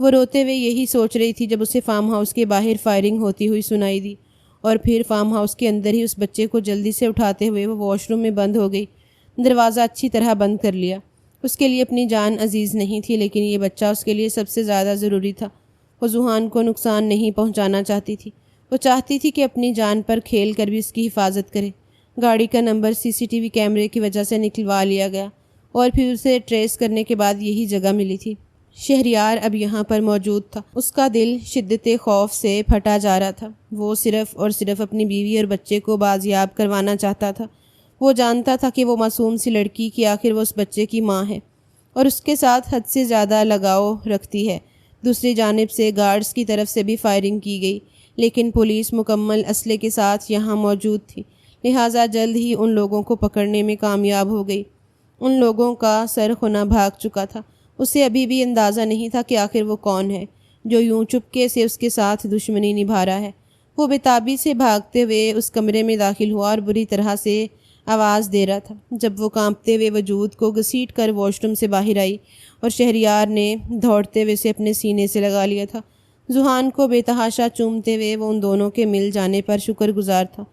وہ روتے ہوئے یہی سوچ رہی تھی جب اسے فارم ہاؤس کے باہر فائرنگ ہوتی ہوئی سنائی دی، اور پھر فارم ہاؤس کے اندر ہی اس بچے کو جلدی سے اٹھاتے ہوئے وہ واش روم میں بند ہو گئی۔ دروازہ اچھی طرح بند کر لیا۔ اس کے لیے اپنی جان عزیز نہیں تھی، لیکن یہ بچہ اس کے لیے سب سے زیادہ ضروری تھا۔ وہ ذوحان کو نقصان نہیں پہنچانا چاہتی تھی۔ وہ چاہتی تھی کہ اپنی جان پر کھیل کر بھی اس کی حفاظت کرے۔ گاڑی کا نمبر CCTV کیمرے کی وجہ سے نکلوا لیا گیا، اور پھر اسے ٹریس کرنے کے بعد یہی جگہ ملی تھی۔ شہریار اب یہاں پر موجود تھا۔ اس کا دل شدت خوف سے پھٹا جا رہا تھا۔ وہ صرف اور صرف اپنی بیوی اور بچے کو بازیاب کروانا چاہتا تھا۔ وہ جانتا تھا کہ وہ معصوم سی لڑکی کہ آخر وہ اس بچے کی ماں ہے اور اس کے ساتھ حد سے زیادہ لگاؤ رکھتی ہے۔ دوسری جانب سے گارڈز کی طرف سے بھی فائرنگ کی گئی، لیکن پولیس مکمل اسلحے کے ساتھ یہاں موجود تھی، لہٰذا جلد ہی ان لوگوں کو پکڑنے میں کامیاب ہو گئی۔ ان لوگوں کا سر خونا بھاگ چکا تھا۔ اسے ابھی بھی اندازہ نہیں تھا کہ آخر وہ کون ہے جو یوں چپکے سے اس کے ساتھ دشمنی نبھا رہا ہے۔ وہ بےتابی سے بھاگتے ہوئے اس کمرے میں داخل ہوا اور بری طرح سے آواز دے رہا تھا۔ جب وہ کانپتے ہوئے وجود کو گھسیٹ کر واش روم سے باہر آئی اور شہریار نے دوڑتے ہوئے اسے اپنے سینے سے لگا لیا تھا، ذوحان کو بے تحاشا چومتے ہوئے وہ ان دونوں کے مل جانے پر شکر گزار تھا۔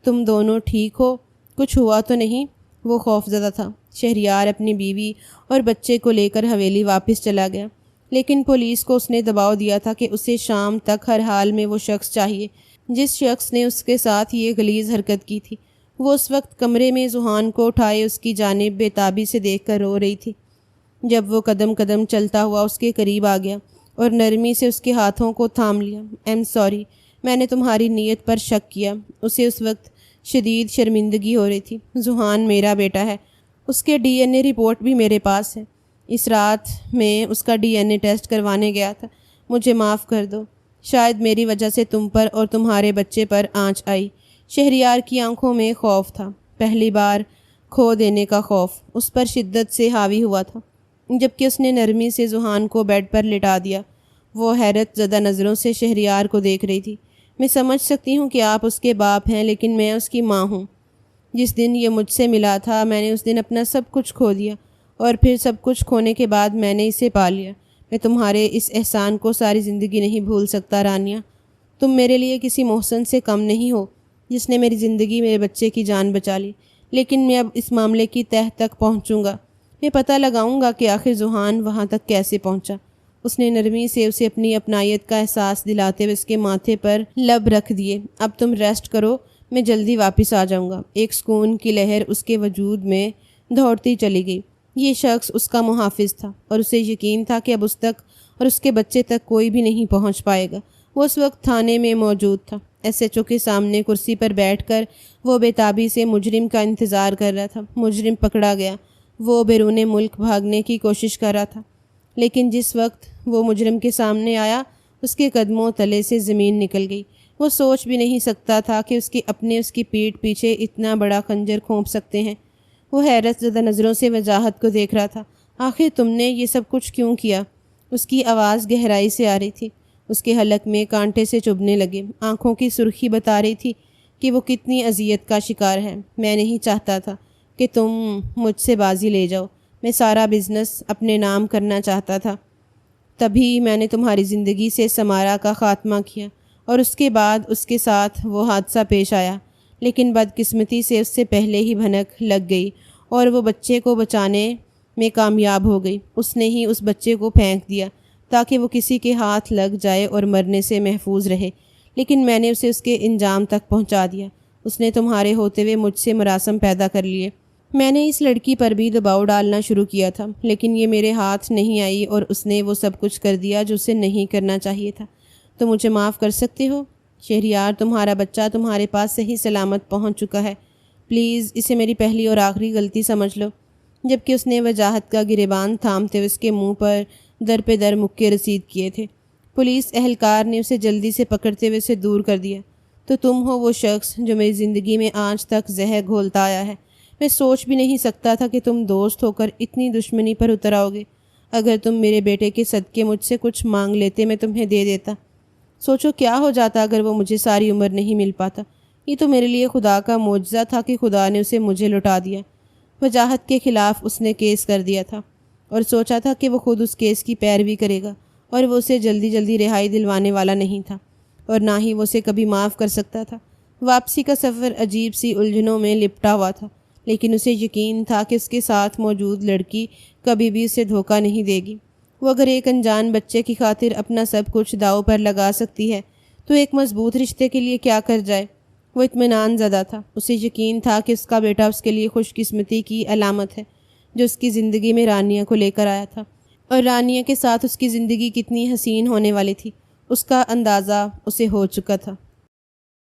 تم دونوں ٹھیک ہو؟ کچھ ہوا تو نہیں؟ وہ خوف زدہ تھا۔ شہریار اپنی بیوی اور بچے کو لے کر حویلی واپس چلا گیا، لیکن پولیس کو اس نے دباؤ دیا تھا کہ اسے شام تک ہر حال میں وہ شخص چاہیے جس شخص نے اس کے ساتھ یہ غلیظ حرکت کی تھی۔ وہ اس وقت کمرے میں ذوحان کو اٹھائے اس کی جانب بےتابی سے دیکھ کر رو رہی تھی۔ جب وہ قدم قدم چلتا ہوا اس کے قریب آ گیا اور نرمی سے اس کے ہاتھوں کو تھام لیا۔ ایم سوری، میں نے تمہاری نیت پر شک کیا۔ اسے اس وقت شدید شرمندگی ہو رہی تھی۔ ذوحان میرا بیٹا ہے، اس کے ڈی این اے رپورٹ بھی میرے پاس ہے۔ اس رات میں اس کا ڈی این اے ٹیسٹ کروانے گیا تھا۔ مجھے معاف کر دو، شاید میری وجہ سے تم پر اور تمہارے بچے پر آنچ آئی۔ شہریار کی آنکھوں میں خوف تھا، پہلی بار کھو دینے کا خوف اس پر شدت سے حاوی ہوا تھا۔ جبکہ اس نے نرمی سے ذوحان کو بیڈ پر لٹا دیا، وہ حیرت زدہ نظروں سے شہریار کو دیکھ رہی تھی۔ میں سمجھ سکتی ہوں کہ آپ اس کے باپ ہیں، لیکن میں اس کی ماں ہوں۔ جس دن یہ مجھ سے ملا تھا میں نے اس دن اپنا سب کچھ کھو دیا، اور پھر سب کچھ کھونے کے بعد میں نے اسے پا لیا۔ میں تمہارے اس احسان کو ساری زندگی نہیں بھول سکتا رانیہ۔ تم میرے لیے کسی محسن سے کم نہیں ہو جس نے میری زندگی میرے بچے کی جان بچا لی، لیکن میں اب اس معاملے کی تہہ تک پہنچوں گا۔ میں پتہ لگاؤں گا کہ آخر ذوحان وہاں تک کیسے پہنچا۔ اس نے نرمی سے اسے اپنی اپنائیت کا احساس دلاتے ہوئے اس کے ماتھے پر لب رکھ دیے۔ اب تم ریسٹ کرو، میں جلدی واپس آ جاؤں گا۔ ایک سکون کی لہر اس کے وجود میں دوڑتی چلی گئی۔ یہ شخص اس کا محافظ تھا اور اسے یقین تھا کہ اب اس تک اور اس کے بچے تک کوئی بھی نہیں پہنچ پائے گا۔ وہ اس وقت تھانے میں موجود تھا۔ ایس ایچ او کے سامنے کرسی پر بیٹھ کر وہ بےتابی سے مجرم کا انتظار کر رہا تھا۔ مجرم پکڑا گیا۔ وہ بیرون ملک بھاگنے کی کوشش کر رہا تھا، لیکن جس وقت وہ مجرم کے سامنے آیا اس کے قدموں تلے سے زمین نکل گئی۔ وہ سوچ بھی نہیں سکتا تھا کہ اس کی پیٹھ پیچھے اتنا بڑا خنجر کھونپ سکتے ہیں۔ وہ حیرت زدہ نظروں سے وجاہت کو دیکھ رہا تھا۔ آخر تم نے یہ سب کچھ کیوں کیا؟ اس کی آواز گہرائی سے آ رہی تھی۔ اس کے حلق میں کانٹے سے چبھنے لگے۔ آنکھوں کی سرخی بتا رہی تھی کہ وہ کتنی اذیت کا شکار ہے۔ میں نہیں چاہتا تھا کہ تم مجھ سے بازی لے جاؤ۔ میں سارا بزنس اپنے نام کرنا چاہتا تھا، تبھی میں نے تمہاری زندگی سے سمارا کا خاتمہ کیا، اور اس کے بعد اس کے ساتھ وہ حادثہ پیش آیا، لیکن بدقسمتی سے اس سے پہلے ہی بھنک لگ گئی اور وہ بچے کو بچانے میں کامیاب ہو گئی۔ اس نے ہی اس بچے کو پھینک دیا تاکہ وہ کسی کے ہاتھ لگ جائے اور مرنے سے محفوظ رہے، لیکن میں نے اسے اس کے انجام تک پہنچا دیا۔ اس نے تمہارے ہوتے ہوئے مجھ سے مراسم پیدا کر لیے۔ میں نے اس لڑکی پر بھی دباؤ ڈالنا شروع کیا تھا، لیکن یہ میرے ہاتھ نہیں آئی اور اس نے وہ سب کچھ کر دیا جو اسے نہیں کرنا چاہیے تھا۔ تو مجھے معاف کر سکتے ہو؟ شہریار، تمہارا بچہ تمہارے پاس صحیح سلامت پہنچ چکا ہے۔ پلیز اسے میری پہلی اور آخری غلطی سمجھ لو۔ جبکہ اس نے وجاہت کا گریبان تھامتے ہوئے اس کے منہ پر در پہ در مکے رسید کیے تھے۔ پولیس اہلکار نے اسے جلدی سے پکڑتے ہوئے اسے دور کر دیا۔ تو تم ہو وہ شخص جو میری زندگی میں آج تک زہر گھولتا آیا ہے۔ میں سوچ بھی نہیں سکتا تھا کہ تم دوست ہو کر اتنی دشمنی پر اتر آؤ گے۔ اگر تم میرے بیٹے کے صدقے مجھ سے کچھ مانگ لیتے میں تمہیں دے دیتا۔ سوچو کیا ہو جاتا اگر وہ مجھے ساری عمر نہیں مل پاتا۔ یہ تو میرے لیے خدا کا معجزہ تھا کہ خدا نے اسے مجھے لوٹا دیا۔ وجاہت کے خلاف اس نے کیس کر دیا تھا اور سوچا تھا کہ وہ خود اس کیس کی پیروی کرے گا، اور وہ اسے جلدی جلدی رہائی دلوانے والا نہیں تھا، اور نہ ہی وہ اسے کبھی معاف کر سکتا تھا۔ واپسی کا سفر عجیب سی الجھنوں میں لپٹا ہوا تھا، لیکن اسے یقین تھا کہ اس کے ساتھ موجود لڑکی کبھی بھی اسے دھوکہ نہیں دے گی۔ وہ اگر ایک انجان بچے کی خاطر اپنا سب کچھ داؤ پر لگا سکتی ہے تو ایک مضبوط رشتے کے لیے کیا کر جائے۔ وہ اطمینان زدہ تھا۔ اسے یقین تھا کہ اس کا بیٹا اس کے لیے خوش قسمتی کی علامت ہے جو اس کی زندگی میں رانیہ کو لے کر آیا تھا۔ اور رانیہ کے ساتھ اس کی زندگی کتنی حسین ہونے والی تھی، اس کا اندازہ اسے ہو چکا تھا۔